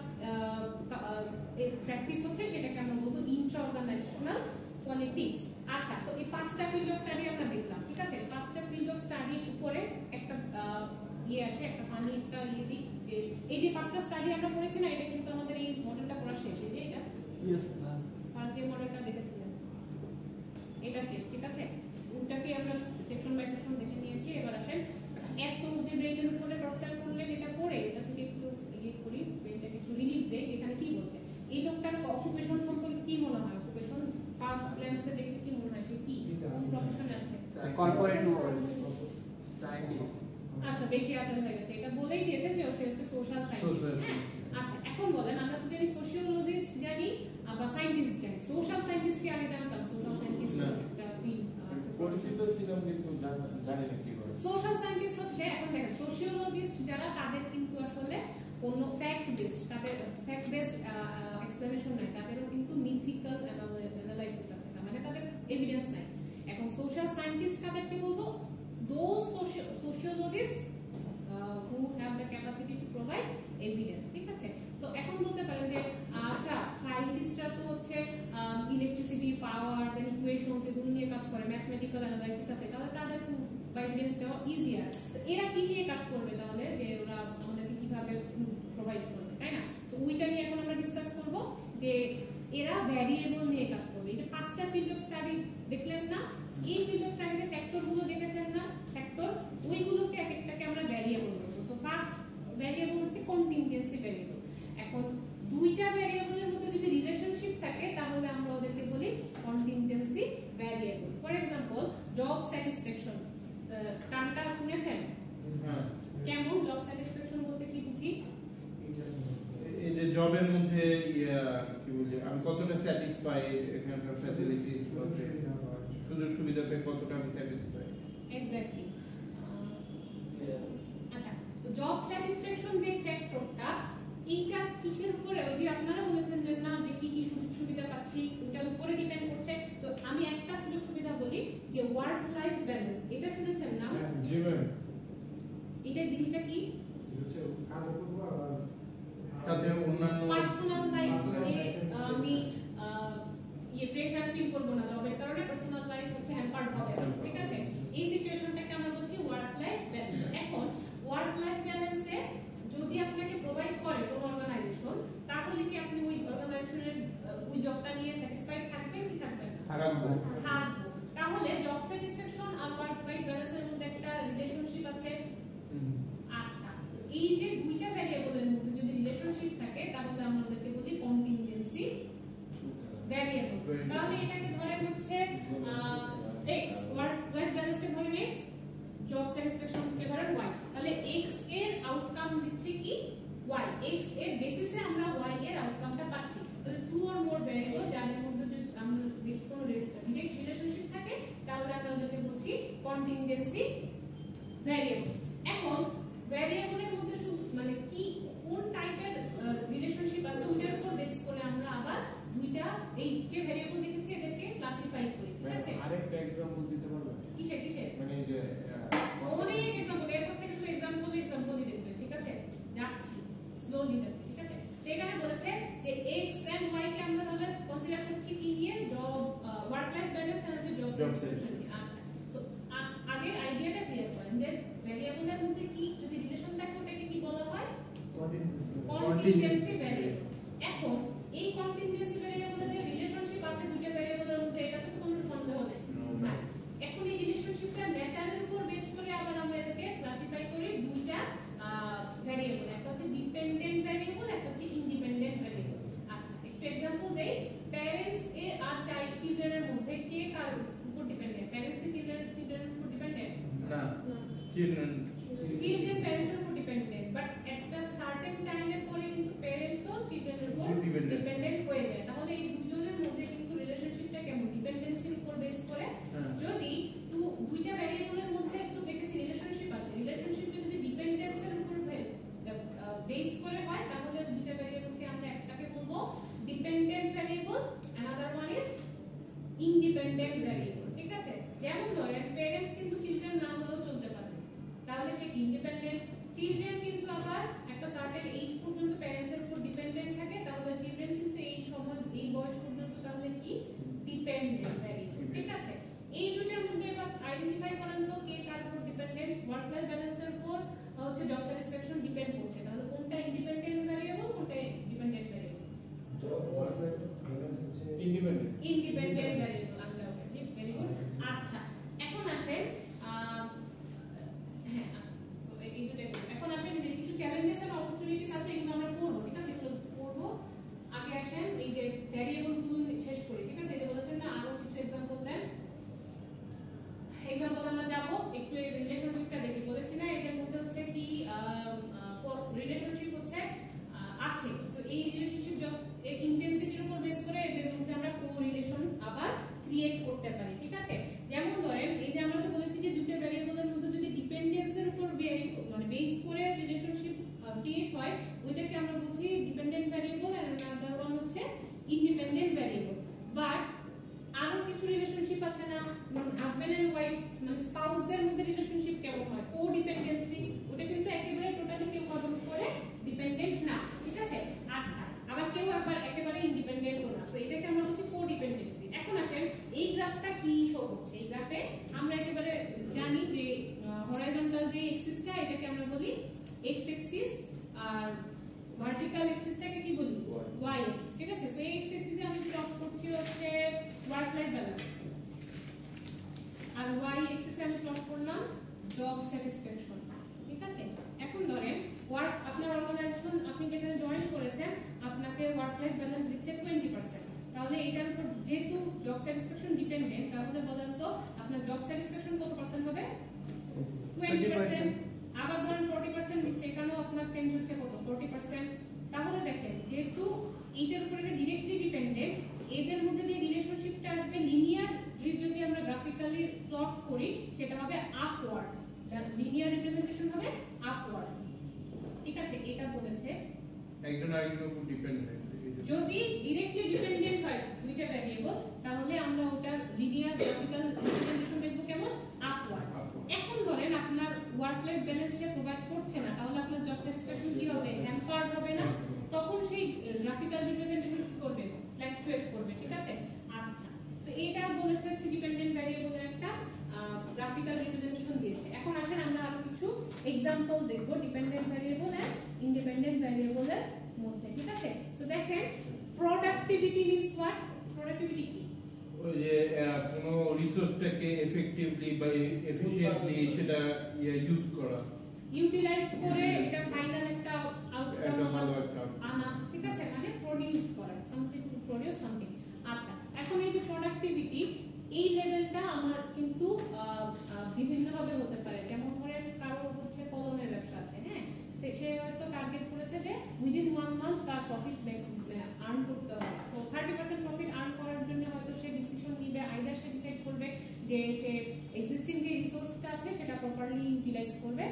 Speaker 2: প্র্যাকটিস হচ্ছে সেটাকে আমরা বলবো ইন্ট্রা অর্গানাইজেশনাল পলিটিক্স। আচ্ছা, সো এই পাঁচটা ফিল্ড অফ স্টাডি আমরা দেখলাম, ঠিক আছে। পাঁচটা ফিল্ড অফ স্টাডির উপরে একটা ইয়ে আসে, একটা ফানি একটা ইয়ে দিই যে এই যে পাঁচটা স্টাডি আমরা করেছি না, এটা কিন্তু আমাদের এই মডেলটা পড়া শেষ। এই যে এটা আর যে মডেলটা দেখেছিলেন এটা শেষ, ঠিক আছে। ওটাকে আমরা সেকশন বাই সেকশন দেখে নিয়েছি। এবার আসেন এত যে ব্রেইনের উপরে টর্চার করলেন, এটা পড়ে এটা থেকে একটু ইয়ে করি, ব্রেইনটাকে একটু রিলিফ দেই। যেখানে কি বলছে এই লোকটার অকুপেশন সম্পর্কে কি মনে হয়, অকুপেশন ফার্স্ট গ্ল্যান্সে দেখে কি মনে হয় সে কি কোন প্রফেশনে আছে,
Speaker 1: কর্পোরেট সায়েন্টিস্ট।
Speaker 2: আচ্ছা, বেশি আদাল হয়ে গেছে, এটা বলেই দিয়েছে যে সে হচ্ছে সোশ্যাল সায়েন্টিস্ট, হ্যাঁ। আচ্ছা, এখন বলেন আমরা তো জানি সোশিওলজিস্ট জানি বা সায়েন্টিস্ট জানি, সোশ্যাল সায়েন্টিস্ট কি আগে জানতাম? সোশ্যাল সায়েন্টিস্ট একটা ফিল্ড
Speaker 4: পরিচিত ছিলাম কিন্তু জানি না কি করে।
Speaker 2: সোশ্যাল সায়েন্টিস্ট হচ্ছে, এখন দেখেন সোশিওলজিস্ট যারা তাদের কিন্তু আসলে কোনো ফ্যাক্ট বেসড, তাদের ফ্যাক্ট বেসড এক্সপ্লেনেশন নাই, তাদেরও কিন্তু মিথিক্যাল অ্যানালাইসিস আছে, তার মানে তাদের এভিডেন্স নাই। এখন সোশ্যাল সায়েন্টিস্ট কাদেরকে বলবো? Those sociologist who have the capacity to provide evidence, ঠিক আছে। তো এখন বলতে পারেন যে আচ্ছা, সায়েন্টিস্টরা তো হচ্ছে ইলেকট্রিসিটি, পাওয়ার, দেন ইকুয়েশনস এগুলো নিয়ে কাজ করে, ম্যাথমেটিক্যাল অ্যানালাইসিস আছে, তাহলে তাদের প্রুফ বা এভিডেন্স দেওয়া ইজিয়ার। তো এরা কি নিয়ে কাজ করবে তাহলে, যে ওরা আমাদেরকে কিভাবে প্রুফ প্রোভাইড করবে, তাই না? তো ওইটা নিয়ে এখন আমরা ডিসকাস করব যে এরা ভ্যারিয়েবল নিয়ে কাজ করবে। এই যে পাঁচটা ফিল্ড অফ স্টাডি দেখলেন না, এই ফিল্ড অফ স্টাডিতে ফ্যাক্টর গুলো দেখেছেন না, ফ্যাক্টর ওইগুলোকে এক একটাকে আমরা ভ্যারিয়েবল বলবো। সো ফার্স্ট ভ্যারিয়েবল হচ্ছে কন্টিনজেন্সি ভ্যারিয়েবল। এখন দুইটা ভ্যারিয়েবলের মধ্যে যদি রিলেশনশিপ থাকে তাহলে আমরা ওদেরকে বলি contingency variable. For example job satisfaction, টার্মটা শুনেছেন? কেমন জব স্যাটিসফ্যাকশন বলতে কি বুঝি?
Speaker 1: এই যে জবের মধ্যে কি বলি, আমি কতটা স্যাটিসফাইড, এখানকার ফ্যাসিলিটি, সুযোগ সুবিধা পেয়ে কতটা আমি স্যাটিসফাইড।
Speaker 2: এক্স্যাক্টলি। আচ্ছা, তো জব স্যাটিসফ্যাকশন যে ফ্যাক্টরটা, এইটা কিসের উপরে? ওই যে আপনারা বলেছেন যে না, যে কি কি সুযোগ সুবিধা পাচ্ছি ওটার উপরে ডিপেন্ড করছে। তো আমি একটা সুযোগ সুবিধা বলি যে ওয়ার্ক লাইফ ব্যালেন্স, এটা শুনেছেন না?
Speaker 4: জি ম্যাম।
Speaker 2: এটা জিনিসটা কি?
Speaker 1: সাথে অন্যান্য
Speaker 2: পার্সোনাল লাইফ এ আমি প্রেসার ফিল করব না জবের কারণে, পার্সোনাল লাইফ হচ্ছে হ্যাম্পার্ড হবে, ঠিক আছে। এই সিচুয়েশনটাকে আমরা বলছি ওয়ার্ক লাইফ ব্যালেন্স। এখন ওয়ার্ক লাইফ ব্যালেন্সে যদি আপনাকে প্রোভাইড করে কোন অর্গানাইজেশন, তাহলে কি আপনি ওই অর্গানাইজেশনের ওই জবটা নিয়ে স্যাটিসফাইড থাকবেন কি থাকবেন না?
Speaker 1: থাকবো।
Speaker 2: তাহলে জব স্যাটিসফ্যাকশন আর ওয়ার্ক লাইফ ব্যালেন্সের মধ্যে একটা রিলেশনশিপ আছে। আচ্ছা, তো এই যে দুইটা ভ্যারিয়েবলের মধ্যে যদি রিলেশনশিপ থাকে তাহলে আমাদেরকে বলি কন্টিনজেন্সি ভ্যারিয়েবল। তাহলে এটাকে ধরেন হচ্ছে x, ওয়ার্ক লাইফ ব্যালেন্সকে ধরেন x, জব স্যাটিসফ্যাকশনকে ধরেন y। তাহলে x এর আউটকাম দিচ্ছে কি y, x এর বেসিসে আমরা y এর আউটকামটা পাচ্ছি। তাহলে টু অর মোর ভ্যারিয়েবল যাদের মধ্যে যদি আমরা কোনো ডিরেক্ট রিলেশনশিপ থাকে তাহলে আমরা ওদেরকে বলছি কন্টিনজেন্সি ভ্যারিয়েবল। এখন ভ্যারিয়েবলের মধ্যে মানে কি কোন টাইপের রিলেশনশিপ আছে ওটার উপর বেস করে আমরা আবার দুইটা এই যে ভ্যারিয়েবল দেখেছি এদেরকে ক্লাসিফাই করি, ঠিক আছে?
Speaker 4: আরেকটা एग्जांपल দিতে পারবেন?
Speaker 2: কিসে
Speaker 4: মানে এই যে
Speaker 2: অনেক एग्जांपल, এরপর থেকে শুধু एग्जांपलই দেখবেন, ঠিক আছে? যাচ্ছি স্লোলি যাচ্ছি, ঠিক আছে? তো এখানে বলেছে যে x and y কে আমরা তাহলে কনসিডার করছি কি নিয়ে, জব ওয়ার্ক লাইফ ব্যালেন্স আর হচ্ছে জব স্যাটিসফ্যাকশন নিয়ে। আচ্ছা, সো আগে আইডিয়াটা ক্লিয়ার করেন যে ভ্যারিয়েবলের মধ্যে কি যদি রিলেশন থাকে ওটাকে কি বলা হয়? Contingency variable. এখন এই কন্টিনজেন্সি ভ্যারিয়েবলে যে রিলেশনশিপ আছে দুইটা ভ্যারিয়েবলের মধ্যে এটাতে তো কোনো সন্দেহ নেই না। এখন এই রিলেশনশিপটা নেচারের উপর বেস করে আবার আমরা এটাকে ক্লাসিফাই করি দুইটা ভ্যারিয়েবল, একটা হচ্ছে ডিপেন্ডেন্ট ভ্যারিয়েবল, একটা হচ্ছে ইন্ডিপেন্ডেন্ট ভ্যারিয়েবল। আচ্ছা, একটু एग्जांपल দেই। প্যারেন্টস এ আর চাইল্ড চিলড্রেনের মধ্যে কে কার উপর ডিপেন্ডেন্ট? প্যারেন্টস কি চিলড্রেনের উপর ডিপেন্ডেন্ট?
Speaker 1: না, চিলড্রেন
Speaker 2: প্যারেন্টস এর উপর ডিপেন্ডেন্ট, বাট একটা সার্টেন টাইমের পরে কিন্তু প্যারেন্টসও চিলড্রেনের উপর ডিপেন্ডেন্ট হয়ে যায়। তাহলে এই দুজনের মধ্যে কিন্তু রিলেশনশিপটা কেমন? ডিপেন্ডেন্সির উপর বেস করে। যদি দুইটা ভ্যারিয়েবলের মধ্যে তো দেখেছি রিলেশনশিপ আছে, রিলেশনশিপটা যদি ডিপেন্ডেন্সের উপর বেস করে হয় তাহলে দুইটা ভ্যারিয়েবলকে আমরা একটাকে বলবো dependent variable, another one is independent variable, ঠিক আছে? যেমন ধরেন প্যারেন্টস কিন্তু চিলড্রেন না হলেও চলতে পারে, তাহলে সে ইন্ডিপেন্ডেন্ট। চিলড্রেন কিন্তু আবার একটা সার্টেন এজ পর্যন্ত প্যারেন্টসের উপর ডিপেন্ডেন্ট থাকে, তাহলে চিলড্রেন কিন্তু এই সময় এই বয়স পর্যন্ত তাহলে কি ডিপেন্ডেন্ট ভ্যারিয়েবল, ঠিক আছে? এই দুইটার মধ্যে এবার আইডেন্টিফাই করেন তো কে কার উপর ডিপেন্ডেন্ট। ওয়ার্ক লাইফ ব্যালেন্সের উপর হচ্ছে জব স্যাটিসফ্যাকশন ডিপেন্ড করছে, তাহলে কোনটা ইন্ডিপেন্ডেন্ট ভ্যারিয়েবল কোনটা dependent variable? Independent variable. Undoubtedly, very good. আচ্ছা, এখন আসেন হ্যাঁ, আচ্ছা, সো এই দুটো এখন আসেন যে কিছু চ্যালেঞ্জেস এন্ড অপরচুনিটিস আছে, এগুলো আমরা পড়বো, ঠিক আছে? এগুলো পড়বো। আগে আসেন এই যে ভ্যারিয়েবলগুলো শেষ করি, ঠিক আছে? এটা বলেছেন না আরো কিছু एग्जांपल দেন। एग्जांपल আমরা যাব একটু এই রিলেশনশিপটা দেখি। বলেছি না এর মধ্যে হচ্ছে কি রিলেশনশিপ হচ্ছে আছে। সো এই রিলেশনশিপ এর ইন্টেন্সিটির উপর বেস করে এদের মধ্যে আমরা কোরিলেশন আবার ক্রিয়েট করতে পারি, ঠিক আছে? যেমন ধরেন এই যে আমরা তো বলেছি যে দুটো ভ্যারিয়েবলের মধ্যে যদি ডিপেন্ডেন্সের উপর মানে বেস করে রিলেশনশিপ ক্রিয়েট হয় ওইটাকে আমরা বলছি ডিপেন্ডেন্ট ভ্যারিয়েবল, আর আনাদার ওয়ান হচ্ছে ইন্ডিপেন্ডেন্ট ভ্যারিয়েবল। বাট আরো কিছু রিলেশনশিপ আছে না, হাজবেন্ড এন্ড ওয়াইফ মানে স্পাউসদের মধ্যে রিলেশনশিপ কেমন হয়? কোডিপেন্ডেন্সি। ওটা কিন্তু একেবারে টোটালি কেউ কারোর উপরে ডিপেন্ডেন্ট না, ঠিক আছে? আচ্ছা, আবার কেউ আবার একেবারে ইন্ডিপেন্ডেন্টও না, সো এটাকে আমরা বলছি কোডিপেন্ডেন্সি। এখন আসেন এই গ্রাফটা কি শো করছে? এই গ্রাফে আমরা একেবারে জানি যে হরাইজন্টাল যে এক্সিসটা এটাকে আমরা বলি এক্স এক্সিস, আর ভার্টিক্যাল এক্সিসটাকে কি বলি? ওয়াই এক্সিস, ঠিক আছে? সো এই এক্স এক্সিসে আমি প্লট করছি হচ্ছে ওয়ার্ক লাইফ ব্যালেন্স, আর ওয়াই এক্সিসে আমি প্লট করলাম জব স্যাটিসফ্যাকশন, ঠিক আছে? এখন ধরেন আপনার অর্গানাইজেশন আপনি যেখানে জয়েন করেছেন আপনাকে ওয়ার্ক লাইফ ব্যালেন্স দিচ্ছে 20%, তাহলে এটার উপর যেহেতু জব স্যাটিসফ্যাকশন ডিপেন্ডেন্ট তাহলে বলেন তো আপনার জব স্যাটিসফ্যাকশন কত পার্সেন্ট হবে? 20%। আবার ধরেন 40% দিচ্ছে, এখানেও আপনার চেঞ্জ হচ্ছে কত? 40%। তাহলে দেখেন যেহেতু এইটার উপর এটা ডাইরেক্টলি ডিপেন্ডেন্ট, এদের মধ্যে যে রিলেশনশিপটা আসবে লিনিয়ার যদি আমরা গ্রাফিক্যালি প্লট করি সেটা হবে আপওয়ার্ড, লিনিয়ার রিপ্রেজেন্টেশন হবে আপওয়ার্ড, ঠিক আছে? এটা বলেছে
Speaker 1: একজন আরেকজনের উপর ডিপেন্ডেন্ট।
Speaker 2: যদি ডাইরেক্টলি ডিপেন্ডেন্ট হয় দুইটা ভ্যারিয়েবল তাহলে আমরা ওটার লিনিয়ার গ্রাফিক্যাল রিপ্রেজেন্টেশন দেখব কেমন? আপওয়ার্ড। এখন ধরেন আপনার ওয়ার্ক লাইফ ব্যালেন্সটা প্রোভাইড করছে না, তাহলে আপনার জব স্যাটিসফ্যাকশন কি হবে? হ্যাম্পার্ড হবে না? তখন সেই গ্রাফিক্যাল রিপ্রেজেন্টেশন কি করবে? ফ্ল্যাকচুয়েট করবে, ঠিক আছে? আচ্ছা, সো এটা বলেছে হচ্ছে ডিপেন্ডেন্ট ভ্যারিয়েবলের একটা গ্রাফিক্যাল রিপ্রেজেন্টেশন দিয়েছে। এখন আসেন আমরা আরো কিছু এক্সাম্পল দেখব ডিপেন্ডেন্ট ভ্যারিয়েবল এন্ড ইন্ডিপেন্ডেন্ট ভ্যারিয়েবলের মধ্যে, ঠিক আছে? সো দেখেন প্রোডাক্টিভিটি মিন্স হোয়াট? প্রোডাক্টিভিটি কি?
Speaker 1: ওই যে কোনো রিসোর্সটাকে এফেক্টিভলি বা এফিশিয়েন্টলি সেটা ইউজ করা,
Speaker 2: ইউটিলাইজ করে এটা ফাইনাল একটা আউটকাম
Speaker 1: একটা ভালো একটা
Speaker 2: আনা, ঠিক আছে? মানে প্রোডিউস করা, সামথিং টু প্রোডিউস সামথিং। আচ্ছা, এখন এই যে প্রোডাক্টিভিটি এই লেভেলটা আমার কিন্তু বিভিন্নভাবে হতে পারে। যেমন ধরেন কারো হচ্ছে কলমের ব্যবসা আছে, হ্যাঁ, সে হয়তো টার্গেট করেছে যে উইদিন 1 মান্থ তার প্রফিট আর্ন করতে হবে। সো 30% প্রফিট আর্ন করার জন্য হয়তো সে ডিসিশন নিবে, আইদার সে ডিসাইড করবে যে সে এক্সিস্টিং যে রিসোর্সটা আছে সেটা প্রপারলি ইউটিলাইজ করবে,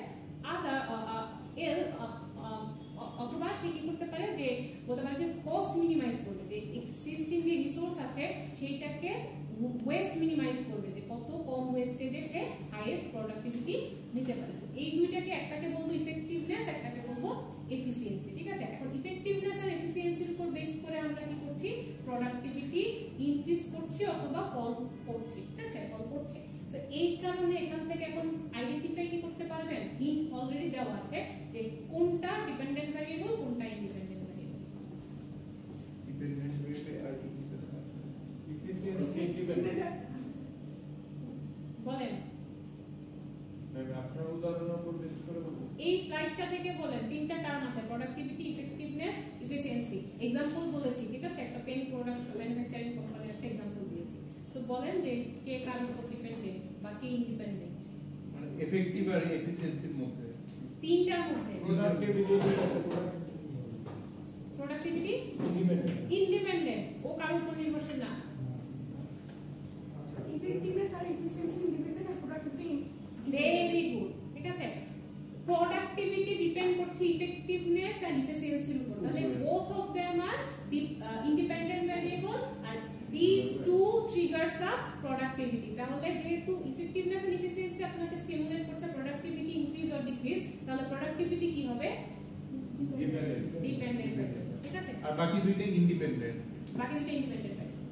Speaker 2: অথবা সে কি করতে পারে যে বলতে পারে যে কস্ট মিনিমাইজ করবে, যে এক্সিস্টিং যে রিসোর্স আছে সেইটাকে ওয়েস্ট মিনিমাইজ করবে, যে কত কম ওয়েস্টেজে সে হাইয়েস্ট প্রোডাক্টিভিটি নিতে পারে। এই দুইটাকে, একটাকে বলবো ইফেক্টিভনেস, একটাকে বলবো এফিসিয়েন্সি, ঠিক আছে? এখন ইফেক্টিভনেস আর এফিসিয়েন্সির উপর বেস করে আমরা কি করছি? প্রোডাক্টিভিটি ইনক্রিজ করছি অথবা ফল করছি, ঠিক আছে? ফল করছে। সো এই কারণে এখান থেকে এখন আইডেন্টিফাই কি করতে পারবেন? হিন্ট অলরেডি দেওয়া আছে যে কোনটা ডিপেন্ডেন্ট ভ্যারিয়েবল, কোনটা ইন্ডিপেন্ডেন্ট ভ্যারিয়েবল।
Speaker 1: ডিপেন্ডেন্ট ভ্যারিয়েবল আর
Speaker 4: ইফিসিয়েন্সি ইন্ডিপেন্ডেন্ট।
Speaker 2: বলেন
Speaker 4: আপনার উদাহরণের উপর বেস করে বলুন।
Speaker 2: এই স্লাইডটা থেকে বলেন, তিনটা টার্ম আছে, প্রোডাক্টিভিটি, ইফেক্টিভনেস, এফিসিয়েন্সি। एग्जांपल বলেছি, ঠিক আছে? একটা পেন প্রোডাক্ট ম্যানুফ্যাকচারিং কোম্পানির একটা एग्जांपल দিয়েছি। সো বলেন যে কে কার উপর ডিপেন্ডেন্ট বা কে ইন্ডিপেন্ডেন্ট?
Speaker 1: মানে এফেক্টিভ আর এফিসিয়েন্সির মধ্যে,
Speaker 2: তিনটার মধ্যে। প্রোডাক্টিভিটি ইন্ডিপেন্ডেন্ট, ও কার উপর নির্ভরশীল না।
Speaker 3: ইফেক্টিভনেস আর এফিসিয়েন্সি ইন্ডিপেন্ডেন্ট আর প্রোডাক্টিভিটি
Speaker 2: ভেরি গুড, ঠিক আছে? প্রোডাক্টিভিটি ডিপেন্ড করছে ইফেক্টিভনেস এন্ড এফিসিয়েন্সির উপর। তাহলে both of them are independent variable and these two triggers up productivity. তাহলে যেহেতু ইফেক্টিভনেস এন্ড এফিসিয়েন্সি আপনাকে স্টিমুলেট করছে প্রোডাক্টিভিটি ইনক্রিজ অর ডিক্রিজ, তাহলে প্রোডাক্টিভিটি কি হবে? ডিপেন্ডেন্ট ভ্যারিয়েবল, ঠিক আছে?
Speaker 1: আর বাকি দুইটা ইন্ডিপেন্ডেন্ট।
Speaker 2: বাকি দুটো ইন্ডিপেন্ডেন্ট ভ্যারিয়েবল।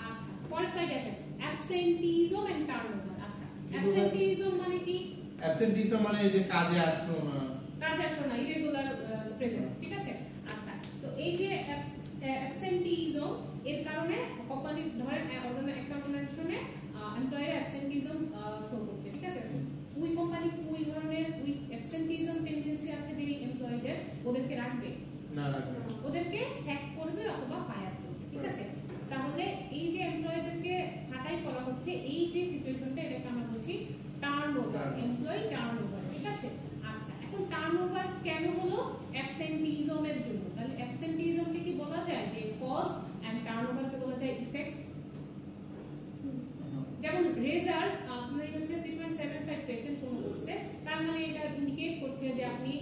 Speaker 2: আচ্ছা, পরের স্লাইডে আসেন। অ্যাবসেন্টিজম এন্ড টার্নওভার। আচ্ছা, অ্যাবসেন্টিজম মানে কি?
Speaker 1: অ্যাবসেন্টিজম মানে যে কাজে আসলো না,
Speaker 2: কাজে আসলো না, ইরেগুলার প্রেজেন্স, ঠিক আছে? আচ্ছা, সো এই যে অ্যাবসেন্টিজম এর কারণে কোম্পানি ধরেন একটা অর্গানাইজেশনে এমপ্লয়ির অ্যাবসেন্টিজম শো করছে, ঠিক আছে? ওই কোম্পানি ওই ধরনের ওই অ্যাবসেন্টিজম টেন্ডেন্সি আছে যে এমপ্লয়িদের, ওদেরকে রাখবে
Speaker 1: না রাখবে,
Speaker 2: ওদেরকে স্যাক করবে অথবা ফায়ার করবে, ঠিক আছে? তাহলে এই যে এমপ্লয়িদেরকে ছাঁটাই করা হচ্ছে, এই যে সিচুয়েশনটা, এটাকে আমরা বলছি টার্নওভার, এমপ্লয়ি টার্নওভার, ঠিক আছে? আচ্ছা, এখন টার্নওভার কেন হলো? অ্যাবসেন্টিজমের জন্য। তাহলে অ্যাবসেন্টিজমকে কি বলা যায়? যে কজ, এন্ড টার্নওভারকে বলা যায় ইফেক্ট। যেমন রেজাল্ট আপনি হচ্ছে 3.75 পেয়েছেন কোন কোর্সে, তার মানে এটা ইন্ডিকেট করছে যে আপনি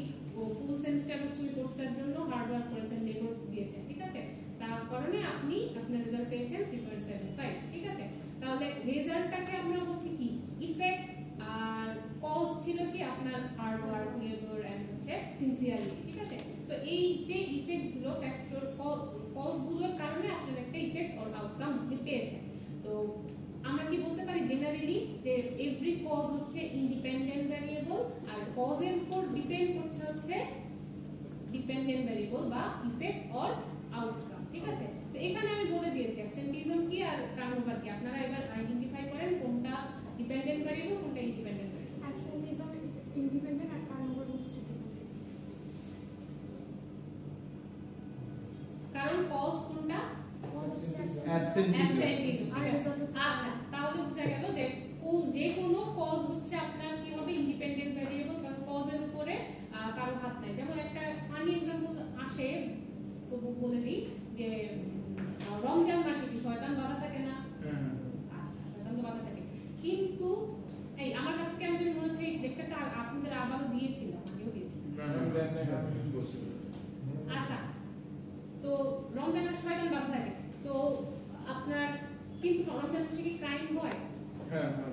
Speaker 2: ফুল সেমিস্টার হচ্ছে ওই কোর্সটার জন্য হার্ড ওয়ার্ক করেছেন, লেবার দিয়েছেন, ঠিক আছে? তার কারণে আপনি আপনার রেজাল্ট পেয়েছেন 3.75, ঠিক আছে? তাহলে রেজাল্টটাকে আমরা বলছি কি? ইফেক্ট, আর কজ ছিল কি? আপনার হার্ড ওয়ার্ক, লেবার এন্ড হচ্ছে সিনসিয়ারিটি, ঠিক আছে? সো এই যে ইফেক্ট গুলো, ফ্যাক্টর কজ গুলোর কারণে আপনার একটা ইফেক্ট অর আউটকাম আপনি পেয়েছেন। তো আমরা কি বলতে পারি জেনারেলি যে এভরি কজ হচ্ছে ইন্ডিপেন্ডেন্ট ভ্যারিয়েবল, আর কজের উপর ডিপেন্ড করছে হচ্ছে ডিপেন্ডেন্ট ভ্যারিয়েবল বা ইফেক্ট অর আউটকাম, ঠিক আছে? তো এখানে আমি বলে দিয়েছি অ্যাবসেন্টিজম কি আর টার্নওভার কি। আপনারা এবার আইডেন্টিফাই করেন কোনটা ডিপেন্ডেন্ট ভ্যারিয়েবল, কোনটা ইন্ডিপেন্ডেন্ট ভ্যারিয়েবল।
Speaker 3: অ্যাবসেন্টিজম ইন্ডিপেন্ডেন্ট আর টার্নওভার হচ্ছে
Speaker 2: কারণ কজ কোনটা?
Speaker 1: অ্যাবসেন্টিজম।
Speaker 2: আচ্ছা, তাহলে বোঝা গেল যে যে কোনো কজ হচ্ছে আপনার কি হবে? ইন্ডিপেন্ডেন্ট ভ্যারিয়েবল, কারণ কজের উপরে কারো হাত নাই। যেমন একটা ফানি एग्जांपल আসে, তো বলে দিই যে রমজান মাসে কি শয়তান বাধা থাকে না? আচ্ছা, শয়তান তো বাধা থাকে, কিন্তু এই আমার কাছে কেমন যেন মনে হচ্ছে এই লেকচারটা আপনাদের আবারও দিয়েছিলাম, আগেও দিয়েছিলাম। আচ্ছা, তো রমজান মাসে শয়তান বাধা থাকে, তো আপনার কিন্তু রমজান মাসে কি ক্রাইম হয়?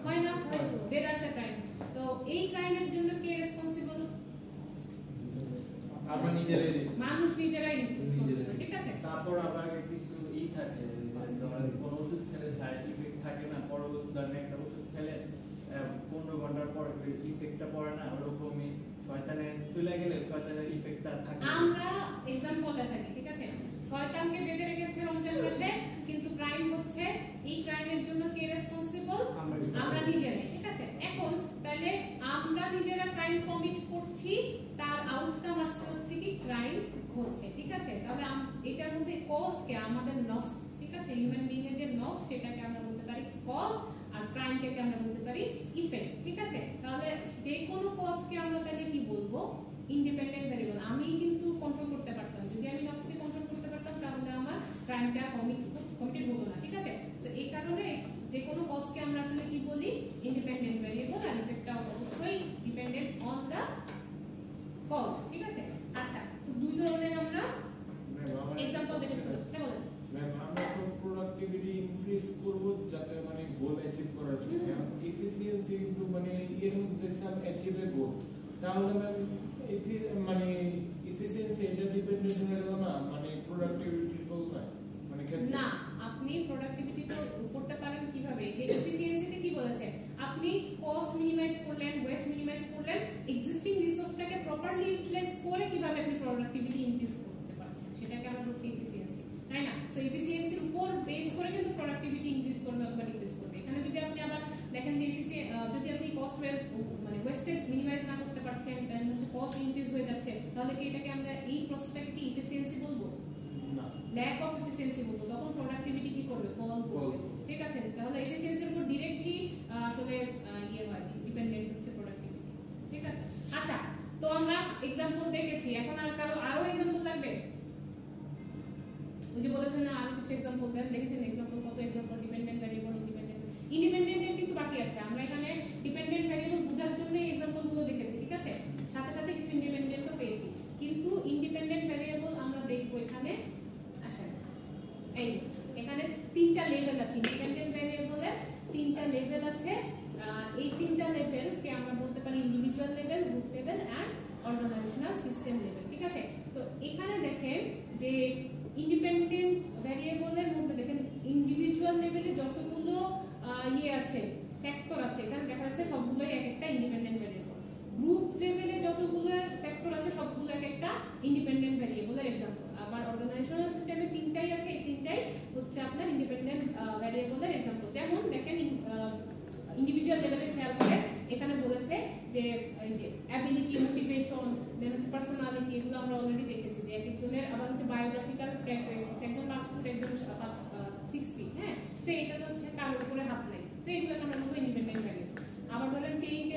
Speaker 2: হয় না? দেয়ার আর ক্রাইম। তো এই ক্রাইমের জন্য কে রেসপন্সিবল?
Speaker 1: আমরা নিজেরাই,
Speaker 2: মানুষ নিজেরাই রেসপন্সিবল, ঠিক আছে?
Speaker 4: তারপর আবার কিছু থাকে, ধরেন কোন ওষুধ খেলে সাইড ইফেক্ট থাকে না, পরবর্তী ধরেন একটা ওষুধ খেলে 15 ঘন্টার পর ইফেক্টটা পড়ে না, ওরকমই শয়তানে চলে গেলে শয়তানের ইফেক্টটা থাকে।
Speaker 2: আমরা एग्जांपल থাকি, ঠিক আছে? শয়তানকে বেঁধে রেখেছে রমজান মাসে, কিন্তু ক্রাইম হচ্ছে, এই ক্রাইমের জন্য কে রেসপন্সিবল? আমরা নিজেরাই, ঠিক আছে? এখন তাহলে আমরা নিজেরা ক্রাইম কমিট করছি, তার আউটকাম আসছে হচ্ছে কি ক্রাইম হচ্ছে, ঠিক আছে? তাহলে এটার মধ্যে কজ কে? আমাদের নফস, ঠিক আছে? হিউম্যান বিইং এর যে নফস, সেটাকে আমরা বলতে পারি কজ, আর ক্রাইমটাকে আমরা বলতে পারি ইফেক্ট, ঠিক আছে? তাহলে যে কোনো কজকে আমরা তাহলে কি বলবো? Independent variable. আমি কিন্তু কন্ট্রোল করতে পারতাম, যদি আমি নফসকে কন্ট্রোল করতে পারতাম তাহলে আমার ক্রাইমটা কমিটেড হতো না, ঠিক আছে? তো এই কারণে যে কোনো কজকে আমরা আসলে কি বলি? ইন্ডিপেন্ডেন্ট ভেরিয়েবল, আর ইফেক্টটা অবশ্যই ডিপেন্ডেন্ট অন দা কজ, ঠিক আছে? আচ্ছা, তো দুই ধরনের আমরা एग्जांपल দেখেছি, কি বলেন?
Speaker 4: ম্যাম, আমরা তো প্রোডাক্টিভিটি ইনক্রিজ করব যাতে মানে গোল অ্যাচিভ করার জন্য। এফিসিয়েন্সি কিন্তু মানে এর মধ্যে সাম অ্যাচিভের গোল, তাহলে ম্যাম মানে এফিসিয়েন্সি এটা ডিপেন্ডেন্ট হয়ে গেল না মানে প্রোডাক্টিভিটির উপর না, মানে ক্ষেত্রে
Speaker 2: না, আপনি প্রোডাক্টিভিটি তো করতে পারেন কিভাবে? যে এফিসিয়েন্সিতে কি বলেছে? আপনি কস্ট মিনিমাইজ করলেন, ওয়েস্ট মিনিমাইজ করলেন, এক্সিস্টিং রিসোর্সটাকে প্রপারলি ইউটিলাইজ করে কিভাবে আপনি প্রোডাক্টিভিটি ইনক্রিজ করতে পারছেন, সেটাকে আমরা বলছি এফিসিয়েন্সি, তাই না? সো এফিসিয়েন্সির উপর বেস করে কিন্তু প্রোডাক্টিভিটি ইনক্রিজ করবে অথবা ডিক্রিজ করবে। এখানে যদি আপনি আবার দেখেন যে যদি আপনি কস্ট মানে ওয়েস্টেজ মিনিমাইজ না করতে পারছেন, তাহলে হচ্ছে কস্ট ইনক্রিজ হয়ে যাচ্ছে, তাহলে কি এটাকে আমরা এই প্রসেসটাকে কি এফিসিয়েন্সি বলবো?
Speaker 4: না,
Speaker 2: ল্যাক অফ এফিসিয়েন্সি বলবো। তখন প্রোডাক্টিভিটি কি করবে? ফল করবে, ঠিক আছে? তাহলে এফিসিয়েন্সির উপর ডাইরেক্টলি আসলে হয়, ডিপেন্ডেন্ট হচ্ছে প্রোডাক্টিভিটি, ঠিক আছে? আচ্ছা, তো আমরা एग्जांपल দেখেছি, এখন আর কারো আরো एग्जांपल লাগবে? ওই যে বলেছেন না আরো কিছু एग्जांपल দেন, দেখেছেন एग्जांपल কত एग्जांपल? ডিপেন্ডেন্ট ভেরিয়েবল, ইন্ডিপেন্ডেন্ট কিন্তু বাকি আছে। আমরা এখানে ডিপেন্ডেন্ট ভেরিয়েবল বোঝার জন্য एग्जांपल গুলো দেখেছি, ঠিক আছে? সাথে সাথে কিছু ইন্ডিপেন্ডেন্টও পেয়েছি, কিন্তু ইন্ডিপেন্ডেন্ট ভেরিয়েবল আমরা দেখবো এখানে। আসেন, এই এখানে তিনটা লেভেল আছে, ইন্ডিপেন্ডেন্ট ভেরিয়েবলের তিনটা লেভেল আছে। এই তিনটা লেভেলকে আমরা বলতে পারি individual level, group level and organisational system level, ঠিক আছে? সো এখানে দেখেন যে ইন্ডিপেন্ডেন্ট ভেরিয়েবলের মধ্যে দেখেন ইন্ডিভিজুয়াল লেভেলে যতগুলো আছে, ফ্যাক্টর আছে, এখানে দেখা যাচ্ছে সবগুলোই এক একটা ইন্ডিপেন্ডেন্ট ভেরিয়েবল। গ্রুপ লেভেলে যতগুলো ফ্যাক্টর আছে সবগুলো এক একটা ইন্ডিপেন্ডেন্ট ভেরিয়েবলের एग्जांपल। আবার অর্গানাইজেশনাল সিস্টেমে তিনটাই আছে, এই তিনটাই হচ্ছে আপনার ইন্ডিপেন্ডেন্ট ভেরিয়েবলের एग्जांपल। যেমন দেখেন ইন্ডিভিজুয়াল লেভেলে খেয়াল করে এখানে বলেছে যে এই যে অ্যাবিলিটি, মোটিভেশন, দেন হচ্ছে পার্সোনালিটি, এগুলো আমরা অলরেডি দেখেছি যে এক একজনের। আবার হচ্ছে বায়োগ্রাফিক্যাল ক্যারেক্টারিস্টিক্স, একজন 5 ফুট, একজন 6 ফিট, হ্যাঁ? সো এটা তো হচ্ছে কারোর উপরে হাত নাই, তো এগুলোকে আমরা বলবো ইন্ডিপেন্ডেন্ট ভেরিয়েবল। আবার ধরেন চেঞ্জ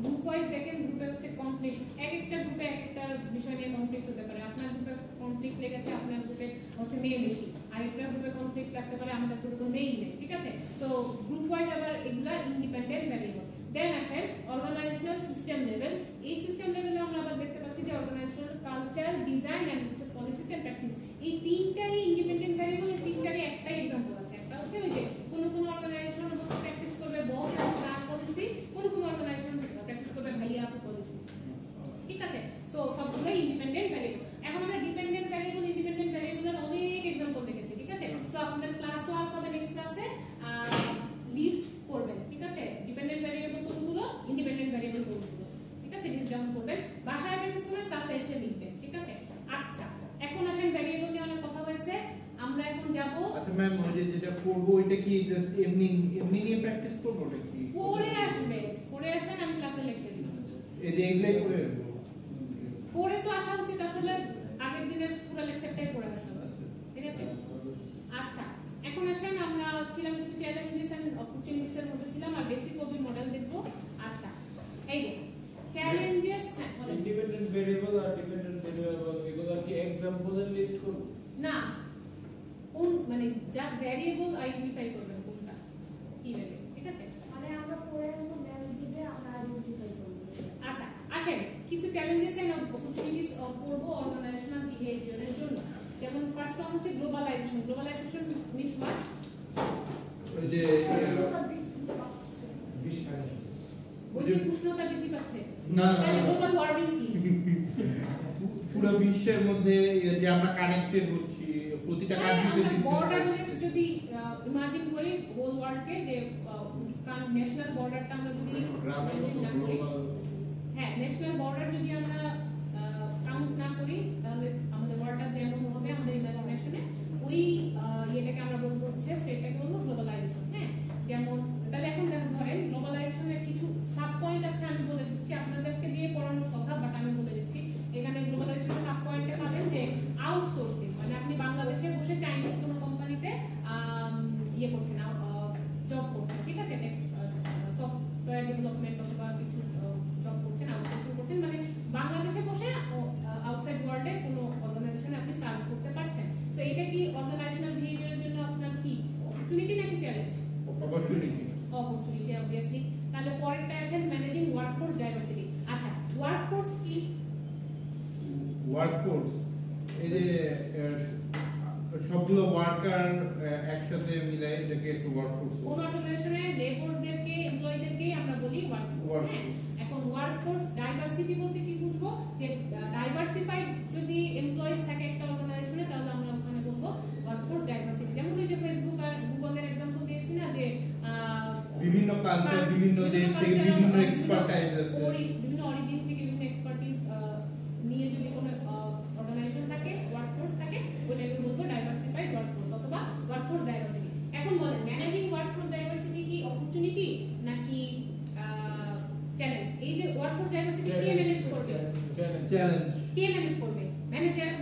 Speaker 2: গ্রুপ ওয়াইজ দেখেন, গ্রুপে হচ্ছে কনফ্লিক্ট, এক একটা গ্রুপে এক একটা বিষয় নিয়ে কনফ্লিক্ট হতে পারে। আপনার গ্রুপে কনফ্লিক্ট লেগেছে, আপনার গ্রুপে হচ্ছে মেয়ে বেশি, আরেকটা গ্রুপে কনফ্লিক্ট লাগতে পারে, আমাদের গ্রুপে তো মেয়েই নেই, ঠিক আছে? সো গ্রুপ ওয়াইজ আবার এগুলা ইন্ডিপেন্ডেন্ট ভেরিয়েবল। দেন আসেন অর্গানাইজেশনাল সিস্টেম লেভেল। এই সিস্টেম লেভেলে আমরা আবার দেখতে পাচ্ছি যে অর্গানাইজেশনাল কালচার, ডিজাইন এন্ড হচ্ছে পলিসিস এন্ড প্র্যাকটিস, এই তিনটাই ইন্ডিপেন্ডেন্ট ভেরিয়েবল। এই তিনটারই একটাই एग्जांपल আছে। একটা হচ্ছে ওই যে কোন কোন অর্গানাইজেশন প্র্যাকটিস করবে বস আর স্টার পলিসি, কোন কোন অর্গানাইজেশন প্র্যাকটিস করবে ভাইয়া আপু পলিসি, ঠিক আছে? সো সবগুলোই ইন্ডিপেন্ডেন্ট ভেরিয়েবল। এখন আমরা ডিপেন্ডেন্ট ভেরিয়েবল, ইন্ডিপেন্ডেন্ট ভেরিয়েবলের অনেক एग्जांपल দেখেছি, ঠিক আছে? সো আপনাদের ক্লাস ওয়ার্ক হবে নেক্সট ক্লাসে, লিস্ট করবেন, ঠিক আছে? ডিপেন্ডেন্ট ভেরিয়েবল কোনগুলো, ইন্ডিপেন্ডেন্ট ভেরিয়েবল কোনগুলো, ঠিক আছে? লিস্ট ডাউন করবেন, বাসায় প্র্যাকটিস করবেন, ক্লাসে এসে লিখবেন, ঠিক আছে? আচ্ছা, এখন আসেন ভেরিয়েবল নিয়ে অনেক কথা হয়েছে, আমরা এখন যাব।
Speaker 1: আচ্ছা ম্যাম, ওই যে যেটা পড়বো এটা কি জাস্ট এমনি নিয়ে প্র্যাকটিস করবো নাকি
Speaker 2: পড়ে আসবেন, আমি ক্লাসে লিখতে দিব।
Speaker 1: এই যে এগুলাই পড়ে আসবো?
Speaker 2: পড়ে তো আসা উচিত, আসলে আগের দিনের পুরো লেকচারটাই পড়ে আসা উচিত, ঠিক আছে? আচ্ছা, এখন আসেন আমরা ছিলাম কিছু চ্যালেঞ্জেস এন্ড অপরচুনিটিস এর মধ্যে ছিলাম, আর বেসিক ওবি মডেল দেখবো। আচ্ছা, এই যে চ্যালেঞ্জেস,
Speaker 4: ইন্ডিপেন্ডেন্ট ভেরিয়েবল আর ডিপেন্ডেন্ট ভেরিয়েবল এগুলো কি एग्जांपल এর লিস্ট করব
Speaker 2: না, কোন মানে জাস্ট ভেরিয়েবল আইডেন্টিফাই করবেন কোনটা কি ভ্যালু, ঠিক আছে?
Speaker 3: মানে আমরা পড়ে আসবো, ম্যাম দিবে, আমরা আইডেন্টিফাই করব।
Speaker 2: আচ্ছা, আসেন কিছু চ্যালেঞ্জেস এন্ড অপরচুনিটিস পড়বো অর্গানাইজেশনাল বিহেভিয়ারের জন্য। যেমন ফার্স্ট ওয়ান হচ্ছে গ্লোবালাইজেশন। Globalisation means what?
Speaker 1: ওই যে
Speaker 2: উষ্ণতা বৃদ্ধি পাচ্ছে,
Speaker 1: না
Speaker 2: তাহলে গ্লোবাল ওয়ার্মিং কি?
Speaker 1: পুরো বিশ্বের মধ্যে যে আমরা কানেক্টেড হচ্ছি, প্রতিটা কান্ট্রিতে
Speaker 2: বর্ডারলেস যদি ইমাজিন করি হোল ওয়ার্ল্ডকে, যে কারণ ন্যাশনাল বর্ডারটা আমরা যদি
Speaker 4: গ্রামের মতো
Speaker 2: না করি,
Speaker 4: গ্লোবাল
Speaker 2: হ্যাঁ ন্যাশনাল বর্ডার যদি আমরা কাউন্ট না করি তাহলে আমাদের ওয়ার্ডটা যেমন হবে আমাদের ইমাজিনেশনে ওই ইয়েটাকে আমরা বলবো হচ্ছে স্টেটটাকে বলবো গ্লোবালাইজেশন। হ্যাঁ, যেমন তাহলে এখন ধরেন গ্লোবালাইজেশনের কিছু সাব পয়েন্ট আছে, আমি বলে দিচ্ছি আপনাদেরকে দিয়ে পড়ানোর কথা, বাট আমি বলে দিচ্ছি এখানে গ্লোবালাইজেশনের সাব পয়েন্টে পাবেন যে আউটসোর্সিং, মানে আপনি বাংলাদেশে বসে চাইনিজ কোনো কোম্পানিতে ইয়ে করছেন, জব করছেন, ঠিক আছে, সফটওয়্যার ডেভেলপমেন্ট অথবা কিছু জব করছেন, আউটসোর্সিং করছেন, মানে বাংলাদেশে বসে আউটসাইড ওয়ার্ল্ডে কোনো অর্গানাইজেশনে আপনি সার্ভ করতে পারছেন। সো এটা কি অর্গানাইজেশনাল বিহেভিয়ারের জন্য আপনার কি অপরচুনিটি নাকি চ্যালেঞ্জ?
Speaker 1: Opportunity,
Speaker 2: opportunity obviously. তাহলে পরেরটা আসেন ম্যানেজিং ওয়ার্কফোর্স ডাইভার্সিটি। আচ্ছা, ওয়ার্কফোর্স কি?
Speaker 1: ওয়ার্কফোর্স এই যে সবগুলো ওয়ার্কার একসাথে মিলাই এটাকে একটা ওয়ার্কফোর্স।
Speaker 2: কোন অর্গানাইজেশনে লেবারদেরকে এমপ্লয়িদেরকে আমরা বলি ওয়ার্কফোর্স। হ্যাঁ, এখন ওয়ার্কফোর্স ডাইভার্সিটি বলতে কি বুঝবো? যে ডাইভার্সিফাইড যদি এমপ্লয়িজ থাকে একটা অর্গানাইজেশনে তাহলে আমরা ওখানে বলবো ওয়ার্কফোর্স ডাইভার্সিটি। যেমন ওই যে ফেসবুক আর গুগলের এক্সাম্পল দিয়েছি না, যে
Speaker 1: বিভিন্ন কালচার, বিভিন্ন দেশ থেকে বিভিন্ন এক্সপার্টাইজ আছে,
Speaker 2: বিভিন্ন অরিজিন থেকে বিভিন্ন এক্সপার্টিজ নিয়ে যদি কোনো অর্গানাইজেশন থাকে, ওয়ার্কফোর্স থাকে, ওটাকে বলবো ডাইভার্সিফাইড ওয়ার্কফোর্স অথবা ওয়ার্কফোর্স ডাইভার্সিটি। এখন বলেন ম্যানেজিং ওয়ার্কফোর্স ডাইভার্সিটি কি অপরচুনিটি নাকি চ্যালেঞ্জ? এই যে ওয়ার্কফোর্স ডাইভার্সিটি কে ম্যানেজ করবে?
Speaker 1: চ্যালেঞ্জ।
Speaker 2: কে ম্যানেজ করবে? ম্যানেজার।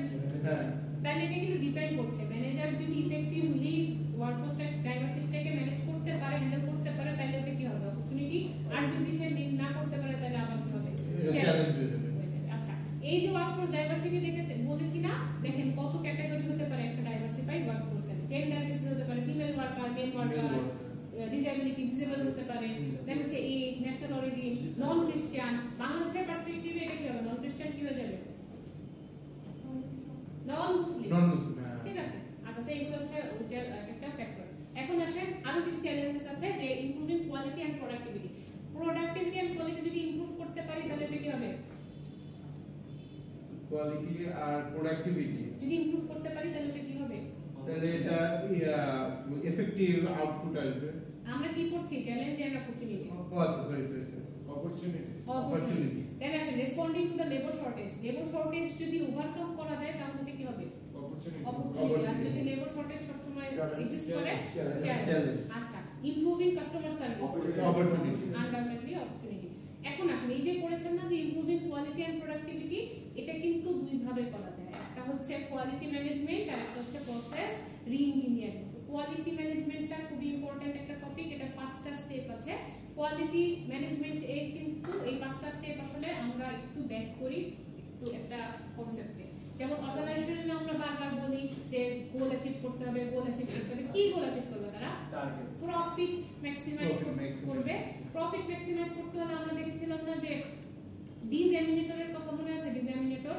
Speaker 1: হ্যাঁ,
Speaker 2: তাহলে এটা কিন্তু ডিপেন্ড করছে, ম্যানেজার যদি ইফেক্টিভলি ওয়ার্কফোর্স ডাইভার্সিটিটাকে ম্যানেজ করতে পারে, হ্যান্ডেল করতে পারে, তাহলে ওটা কি হবে? অপরচুনিটি। আর যদি সে না করতে পারে তাহলে আবার কি হবে?
Speaker 1: চ্যালেঞ্জ হয়ে যাবে।
Speaker 2: আচ্ছা, এই যে ওয়ার্কফোর্স ডাইভার্সিটি বলেছি না, দেখেন কত ক্যাটাগরি হতে পারে একটা ডাইভার্সিফাইড ওয়ার্কফোর্সের। জেন্ডার বেসিস হতে পারে, female worker, male worker, disability, disable হতে পারে, দেন হচ্ছে age, national origin, non Christian. বাংলাদেশের পার্সপেক্টিভে এটা কি হবে? নন ক্রিশ্চিয়ান কি হয়ে যাবে? নন মুসলিম।
Speaker 1: নন মুসলিম,
Speaker 2: ঠিক আছে। আচ্ছা, সো এইগুলো হচ্ছে ওইটার একটা ফ্যাক্টর। এখন আসেন আরো কিছু চ্যালেঞ্জেস আছে, যে improving quality and productivity. Productivity and quality যদি ইমপ্রুভ করতে পারি তাহলে এটা কি হবে?
Speaker 1: কোয়ালিটি আর প্রোডাক্টিভিটি
Speaker 2: যদি ইমপ্রুভ করতে পারি তাহলে এটা কি হবে?
Speaker 1: তাহলে এটা এফেক্টিভ আউটপুট আসবে।
Speaker 2: আমরা কি করছি? Challenge and opportunity.
Speaker 1: ও আচ্ছা, সরি,
Speaker 2: অপরচুনিটি। দেন আসেন responding to the labour shortage. Labour shortage যদি ওভারকাম করা যায় তাহলে এটা কি হবে? অপরচুনিটি। আর যদি লেবার শর্টেজ সবসময় এক্সিস্ট করে, চ্যালেঞ্জ। আচ্ছা, improving customer service,
Speaker 1: opportunity.
Speaker 2: Ultimately opportunity. এখন আসেন এই যে পড়েছেন না যে ইমপ্রুভিং কোয়ালিটি এন্ড প্রোডাক্টিভিটি, এটা কিন্তু দুই ভাবে করা যায়। একটা হচ্ছে কোয়ালিটি ম্যানেজমেন্ট আর একটা হচ্ছে প্রসেস রি-ইঞ্জিনিয়ারিং। কোয়ালিটি ম্যানেজমেন্টটা খুব ইম্পর্টেন্ট একটা টপিক। এটা 5টা স্টেপ আছে। কোয়ালিটি ম্যানেজমেন্ট এ কিন্তু এই 5টা স্টেপ আসলে আমরা একটু ব্যাক করি একটু একটা কনসেপ্টে। যেমন অর্গানাইজেশনে আমরা বারবার বলি যে গোল অ্যাচিভ করতে হবে, গোল অ্যাচিভ করতে হবে। কি গোল অ্যাচিভ করবে তারা? টার্গেট। প্রফিট ম্যাক্সিমাইজ করবে। প্রফিট ম্যাক্সিমাইজ করতে হলে আমরা দেখেছিলাম না যে ডিসএমিনেটরের কথা মনে আছে? ডিসএমিনেটর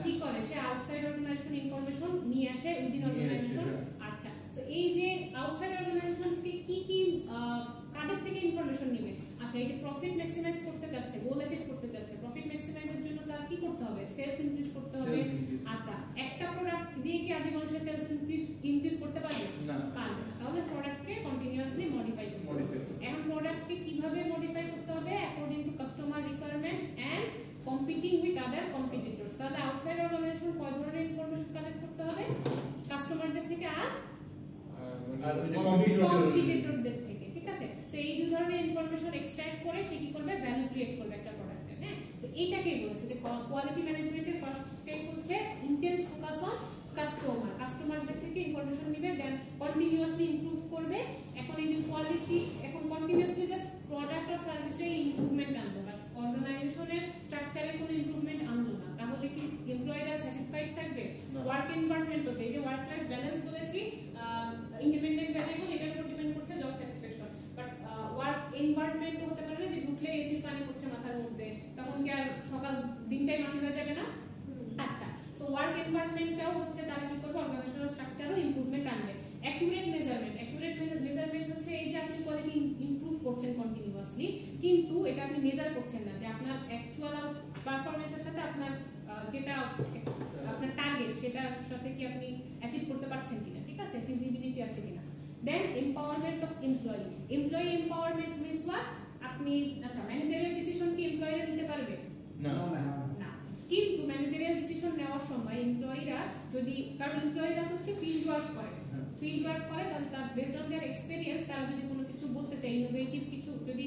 Speaker 2: কি করে? সে আউটসাইড অর্গানাইজেশন ইনফরমেশন নিয়ে আসে উইদিন অর্গানাইজেশন। আচ্ছা, তো এই যে আউটসাইড অর্গানাইজেশন থেকে কি কাদের থেকে ইনফরমেশন নেবে? আচ্ছা, এই যে প্রফিট ম্যাক্সিমাইজ করতে চাচ্ছে, গোল অ্যাচিভ করতে চাচ্ছে, প্রফিট ম্যাক্সিমাইজের জন্য তার কি করতে হবে? সেলস ইনক্রিজ করতে হবে। আচ্ছা, একটা প্রোডাক্ট দিয়ে কি আজীবন সে সেলস ইনক্রিজ করতে পারবে না? পারবে না। তাহলে প্রোডাক্টকে কন্টিনিউয়াসলি মডিফাই করতে হবে। এখন প্রোডাক্টকে কিভাবে মডিফাই করতে হবে? According to customer requirement and competing with other competitors. তাহলে আউটসাইড অর্গানাইজেশন কয় ধরনের ইনফরমেশন কালেক্ট করতে হবে? কাস্টমারদের থেকে আর কম্পিটিটরদের থেকে। ঠিক আছে, সো এই দুই ধরনের ইনফরমেশন এক্সট্রাক্ট করে সে কি করবে? ভ্যালু ক্রিয়েট করবে একটা প্রোডাক্টে। হ্যাঁ, সো এইটাকেই বলছে যে কোয়ালিটি ম্যানেজমেন্টের ফার্স্ট স্টেপ হচ্ছে ইন্টেন্স ফোকাস অন কাস্টমার। কাস্টমারদের থেকে ইনফরমেশন নিবে, দেন কন্টিনিউয়াসলি ইমপ্রুভ করবে। এখন এই যে কোয়ালিটি, এখন কন্টিনিউয়াসলি জাস্ট প্রোডাক্ট আর সার্ভিসে ইমপ্রুভমেন্ট আনলো না, অর্গানাইজেশনের স্ট্রাকচারে কোনো ইমপ্রুভমেন্ট আনলো না, তাহলে কি এমপ্লয়িরা স্যাটিসফাইড থাকবে? ওয়ার্ক এনভায়রনমেন্ট হতে, এই যে ওয়ার্ক লাইফ ব্যালেন্স বলেছি, ইন্ডিপেন্ডেন্ট ভ্যারিয়েবল, এটার উপর ডিপেন্ড করছে job satisfaction. But work environment হতে পারে যে ঢুকলে এসির পানি পড়ছে মাথার মধ্যে, তখন কি আর সকাল দিনটাই মাটি হয়ে যাবে না? আচ্ছা, সো ওয়ার্ক এনভায়রনমেন্টটাও হচ্ছে তারা কি করবে? অর্গানাইজেশনাল স্ট্রাকচারও ইমপ্রুভমেন্ট আনবে। Accurate measurement. অ্যাকুরেট মেজারমেন্ট হচ্ছে এই যে আপনি কোয়ালিটি ইমপ্রুভ করছেন কন্টিনিউয়াসলি, কিন্তু এটা আপনি মেজার করছেন না যে আপনার অ্যাকচুয়াল পারফরম্যান্সের সাথে আপনার যেটা আপনার টার্গেট সেটার সাথে কি আপনি অ্যাচিভ করতে পারছেন কিনা। ঠিক আছে, ফিজিবিলিটি আছে কিনা। Then empowerment of employee. Employee empowerment means what? আপনি আচ্ছা ম্যানেজারিয়াল ডিসিশন কি এমপ্লয়িরা নিতে পারবে?
Speaker 1: না
Speaker 2: না, কিন্তু ম্যানেজারিয়াল ডিসিশন নেওয়ার সময় এমপ্লয়িরা যদি, কারণ এমপ্লয়িরা হচ্ছে ফিল্ড ওয়ার্ক করে, ফিল্ড ওয়ার্ক করে, তাহলে তার বেসড অন দেয়ার এক্সপেরিয়েন্স তারা যদি কোনো কিছু বলতে চায়, ইনোভেটিভ কিছু যদি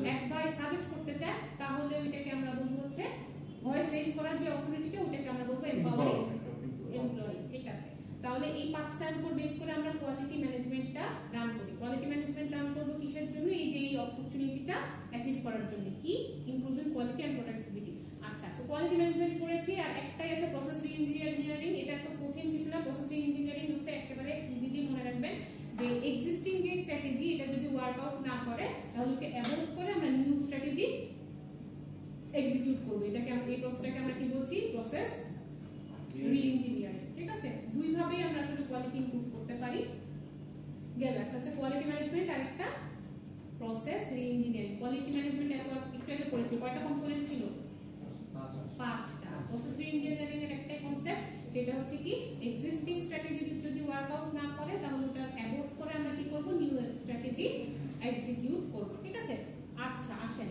Speaker 2: অ্যাডভাইস সাজেস্ট করতে চায়, তাহলে ওইটাকে আমরা বলবো হচ্ছে ভয়েস রেজ করার যে অথরিটিটা, ওটাকে আমরা বলবো এম্পাওয়ারিং এমপ্লয়ি। ঠিক আছে, তাহলে এই পাঁচটার উপর বেস করে আমরা কোয়ালিটি ম্যানেজমেন্টটা রান করি। কোয়ালিটি ম্যানেজমেন্ট রান করব কিসের জন্য? এই যে এই অপরচুনিটিটা অ্যাচিভ করার জন্য, কি ইমপ্রুভিং কোয়ালিটি এন্ড প্রোডাক্টিভিটি। আচ্ছা, সো কোয়ালিটি ম্যানেজমেন্ট করেছি, আর একটাই আছে প্রসেস রি-ইঞ্জিনিয়ারিং। এটা এত কঠিন কিছু না। প্রসেস রি-ইঞ্জিনিয়ারিং হচ্ছে একেবারে ইজিলি মনে রাখবেন যে এক্সিস্টিং যে স্ট্র্যাটেজি এটা যদি ওয়ার্ক আউট না করে, তাহলে ওকে অ্যাভয়েড করে আমরা নিউ স্ট্র্যাটেজি এক্সিকিউট করব। এটাকে আমরা, এই প্রসেসটাকে আমরা কি বলছি? প্রসেস রি-ইঞ্জিনিয়ারিং। ঠিক আছে, দুই ভাবেই আমরা আসলে কোয়ালিটি ইমপ্রুভ করতে পারি। গেল, একটা হচ্ছে কোয়ালিটি ম্যানেজমেন্ট আর একটা প্রসেস রি-ইঞ্জিনিয়ারিং। কোয়ালিটি ম্যানেজমেন্ট একটু আগে পড়েছি, কয়টা কম্পোনেন্ট ছিল? 5টা। প্রসেস রি-ইঞ্জিনিয়ারিং এর একটাই কনসেপ্ট, সেটা হচ্ছে কি এক্সিস্টিং স্ট্র্যাটেজি যদি ওয়ার্ক আউট না করে, তাহলে ওটা অ্যাভয়েড করে আমরা কি করব? নিউ স্ট্র্যাটেজি এক্সিকিউট করব। ঠিক আছে, আচ্ছা আসেন,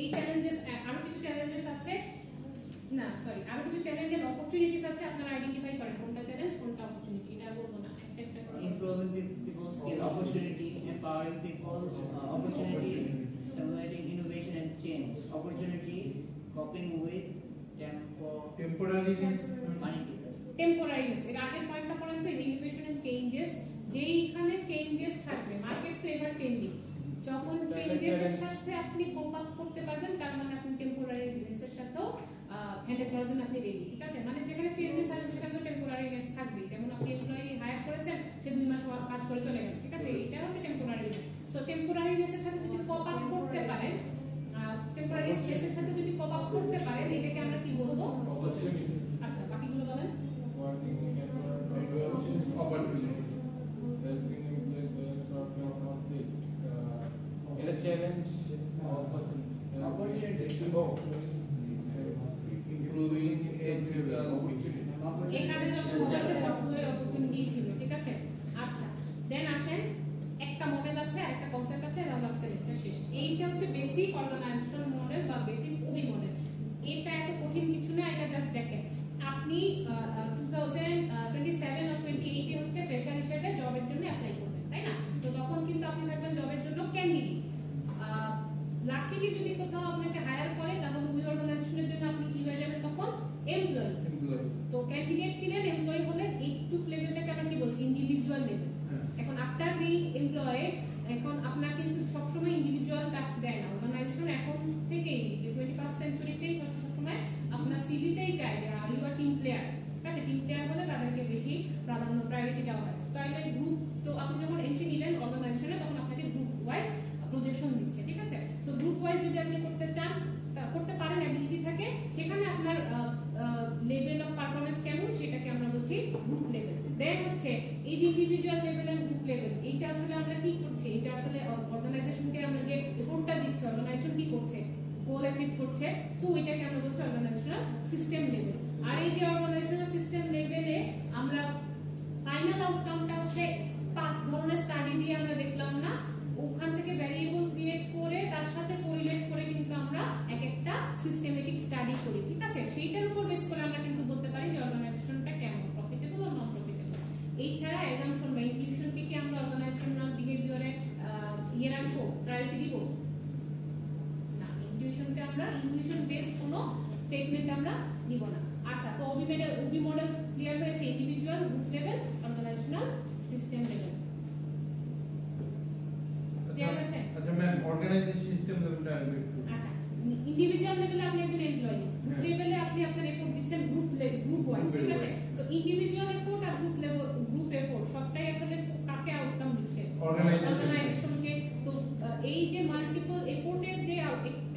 Speaker 2: এই চ্যালেঞ্জেস, আরো কিছু চ্যালেঞ্জেস আছে, না সরি, আরো কিছু চ্যালেঞ্জ এন্ড অপরচুনিটিস আছে, আপনারা আইডেন্টিফাই করেন কোনটা চ্যালেঞ্জ কোনটা অপরচুনিটি। এটা বলবো না, একটা একটা করে।
Speaker 5: Improving people's skill, opportunity, empowering people, opportunity, stimulating innovation and change, opportunity, coping with
Speaker 1: টেম্পোরারিনেস
Speaker 5: money.
Speaker 2: টেম্পোরারিনেস, এর আগের পয়েন্টটা পড়েন তো, ইনোভেশন এন্ড চেঞ্জেস। যেইখানে চেঞ্জেস থাকবে, মার্কেট তো এবার চেঞ্জিং, যখন চেঞ্জেসের সাথে আপনি কোপ আপ করতে পারবেন, তার মানে আপনি টেম্পোরারিনেসের সাথেও হ্যান্ডেল করার জন্য আপনি রেডি। ঠিক আছে, মানে যেখানে চেঞ্জেস আসবে সেখানে তো টেম্পোরারিনেস থাকবে। যেমন আপনি এমপ্লয়ি হায়ার করেছেন, সে 2 মাস কাজ করে চলে গেল। ঠিক আছে, এটা হচ্ছে টেম্পোরারিনেস। সো টেম্পোরারিনেসের সাথে যদি কোপ আপ করতে পারেন, টেম্পোরারি স্ট্রেসের সাথে যদি কোপ আপ করতে পারেন, এটাকে আমরা কি বলবো?
Speaker 4: অপরচুনিটি।
Speaker 2: আচ্ছা, বাকিগুলো বলেন।
Speaker 4: এটা চ্যালেঞ্জ,
Speaker 1: ইমপ্রুভিং অপরচুনিটি।
Speaker 2: এখানে যত আছে সবগুলোই অপরচুনিটি ছিল। ঠিক আছে, আচ্ছা দেন আসেন, একটা মডেল আছে আর একটা কনসেপ্ট আছে, আর আজকে লেকচার শেষ। এইটা হচ্ছে বেসিক অর্গানাইজেশন মডেল বা বেসিক ওবি মডেল। এটা এত কঠিন কিছু না, এটা জাস্ট দেখেন আপনি 2027 আর 28 এ হচ্ছে ফ্রেশার হিসেবে জবের জন্য অ্যাপ্লাই করবেন, তাই না? তো তখন কিন্তু আপনি থাকবেন জবের জন্য ক্যান্ডিডেট। লাকিলি যদি কোথাও আপনাকে হায়ার করে, তাহলে ওই অর্গানাইজেশনের জন্য আপনি কি হয়ে যাবেন তখন? এমপ্লয়ি। তো ক্যান্ডিডেট ছিলেন, এমপ্লয়ি হলেন, এই টুক লেভেলটাকে আমরা কি বলছি? Individual level. এখন আফটার বিং এমপ্লয়, এখন আপনার কিন্তু সবসময় ইন্ডিভিজুয়াল টাস্ক দেয় না অর্গানাইজেশন। এখন থেকেই যে 21st সেঞ্চুরিতেই হচ্ছে সবসময় আপনার সিভিতেই চায় যে are you are team player. ঠিক আছে, টিম প্লেয়ার হলে তাদেরকে বেশি প্রাধান্য, প্রায়োরিটি দেওয়া হয়। তাহলে গ্রুপ, তো আপনি যখন এন্ট্রি নিলেন অর্গানাইজেশনে, তখন আপনাকে গ্রুপ ওয়াইজ প্রজেকশন দিচ্ছে। ঠিক আছে, সো গ্রুপ ওয়াইজ যদি আপনি করতে চান, করতে পারেন, অ্যাবিলিটি থাকে, সেখানে আপনার লেভেল অফ পারফরম্যান্স কেমন সেটাকে আমরা বলছি গ্রুপ লেভেল। দেন হচ্ছে এই যে individual level and group level, এইটা আসলে আমরা কি করছি? এটা আসলে অর্গানাইজেশনকে আমরা যে এফোর্টটা দিচ্ছি, অর্গানাইজেশন কি করছে? গোল অ্যাচিভ করছে। সো এটাকে আমরা বলছি অর্গানাইজেশনাল সিস্টেম লেভেল। আর এই যে অর্গানাইজেশনাল সিস্টেম লেভেলে আমরা ফাইনাল আউটকামটা হচ্ছে 5 ধরনের স্টাডি দিয়ে আমরা দেখলাম না, ওখান থেকে ভ্যারিয়েবল ক্রিয়েট করে তার সাথে কোরিলেট করে কিন্তু আমরা এক একটা সিস্টেমেটিক স্টাডি করি। ঠিক আছে, সেইটার উপর বেস করে আমরা কিন্তু বলতে পারি যে অর্গানাইজেশনটা কেমন, প্রফিটেবল আর নন প্রফিটেবল। এই ছাড়া অ্যাজাম্পশন বা ইনটিউশনকে কি আমরা অর্গানাইজেশনাল বিহেভিয়ারে ইয়ে রাখবো, প্রায়োরিটি দিব না। ইনটিউশনকে আমরা, ইনটিউশন বেসড কোনো স্টেটমেন্ট আমরা দিব না। আচ্ছা, সো ওবি মডেল ক্লিয়ার হয়েছে, individual, group level, organisational, system level.
Speaker 1: আচ্ছা ম্যাম, অর্গানাইজেশন সিস্টেম লেভেলটা আগে একটু।
Speaker 2: আচ্ছা, ইন্ডিভিজুয়াল লেভেলে আপনি একজন এমপ্লয়ি, গ্রুপ লেভেলে আপনি আপনার এফোর্ট দিচ্ছেন গ্রুপ ওয়াইজ। ঠিক আছে, তো ইন্ডিভিজুয়াল এফোর্ট আর গ্রুপ লেভেল, গ্রুপ এফোর্ট সবটাই আসলে কাকে আউটকাম দিচ্ছে? অর্গানাইজেশনকে। তো এই যে মাল্টিপল এফোর্টের যে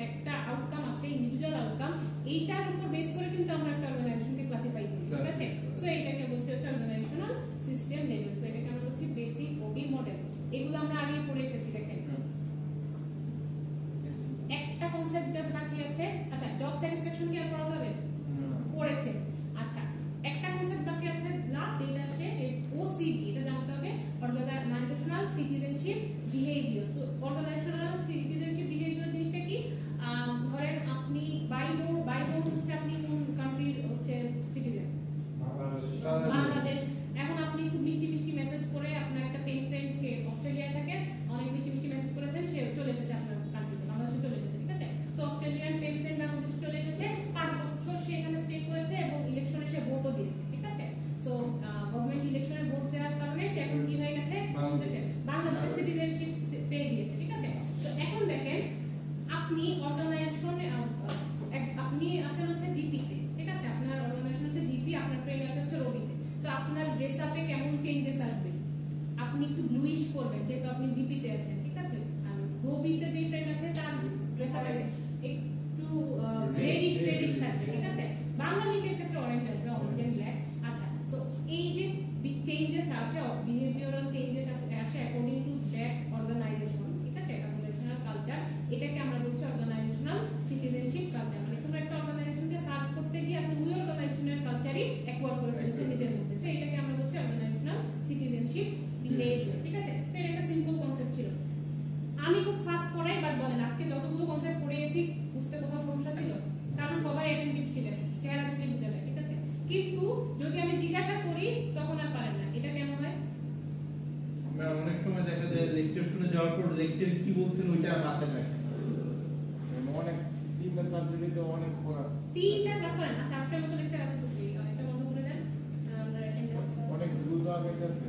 Speaker 2: একটা আউটকাম আছে, ইন্ডিভিজুয়াল আউটকাম, এইটার উপর বেস করে কিন্তু আমরা একটা অর্গানাইজেশনকে ক্লাসিফাই করি। ঠিক আছে, সো এইটাকে বলছি হচ্ছে অর্গানাইজেশনাল সিস্টেম লেভেল। সো এটাকে আমরা বলছি বেসিক ওবি মডেল। এগুলো আমরা আগে পড়ে এসেছি, দেখেন। একটা কনসেপ্ট জাস্ট বাকি আছে। আচ্ছা, জব স্যাটিসফ্যাকশন কি আর পড়াতে হবে? পড়েছে। আচ্ছা, একটা কনসেপ্ট বাকি আছে, লাস্ট, এটা শেষ। ওসিবি, এটা জানতে হবে, আপনি একটু ব্লুইশ করবেন, যেহেতু আপনি জিপিতে আছেন, ঠিক আছে? আর রবিতে যে ফ্রেন্ড আছে তার ড্রেস আপ একটু রেডিশ থাকবে, ঠিক আছে? বাংলা লিখের ক্ষেত্রে অরেঞ্জ আসবে, অরেঞ্জ এন্ড ব্ল্যাক। আচ্ছা, তো এই যে চেঞ্জেস আসে, বিহেভিয়ারাল চেঞ্জেস আসে অ্যাকর্ডিং টু দ্যাট অর্গানাইজেশন, ঠিক আছে? অর্গানাইজেশনাল কালচার, এটাকে আমরা বলছি অর্গানাইজেশনাল সিটিজেনশিপ কালচার। মানে কোনো একটা অর্গানাইজেশনকে সার্ভ করতে গিয়ে আপনি ওই অর্গানাইজেশনের কালচারই অ্যাকোয়ার করে ফেলেছেন নিজের মধ্যে, সো এটাকে আমরা বলছি অর্গানাইজেশনাল সিটিজেনশিপ বিহেভিয়ার, ঠিক আছে? সো এটা একটা সিম্পল কনসেপ্ট ছিল। আমি খুব ফাস্ট পড়াই, বাট বলেন আজকে যতগুলো কনসেপ্ট পড়িয়েছি বুঝতে কোথাও সমস্যা ছিল? কারণ সবাই অ্যাটেনটিভ ছিলেন, চেহারা দেখলে বুঝা যায়, ঠিক আছে? কিন্তু যদি আমি জিজ্ঞাসা করি তখন আর পারেন না, এটা কেন হয়?
Speaker 1: আমরা অনেক সময় দেখা যায় লেকচার শুনে যাওয়ার পর লেকচারে কি বলছেন ওইটা আর মাথায় থাকে
Speaker 4: অনেক 3টা সাবজেক্টে অনেক পড়া,
Speaker 2: 3টা ক্লাস করেন। আচ্ছা, আজকের মতো লেকচার আপনি এটা বন্ধ করে দেন, আমরা অ্যাটেন্ডেন্স
Speaker 4: অনেক দ্রুত আগাইতেছে।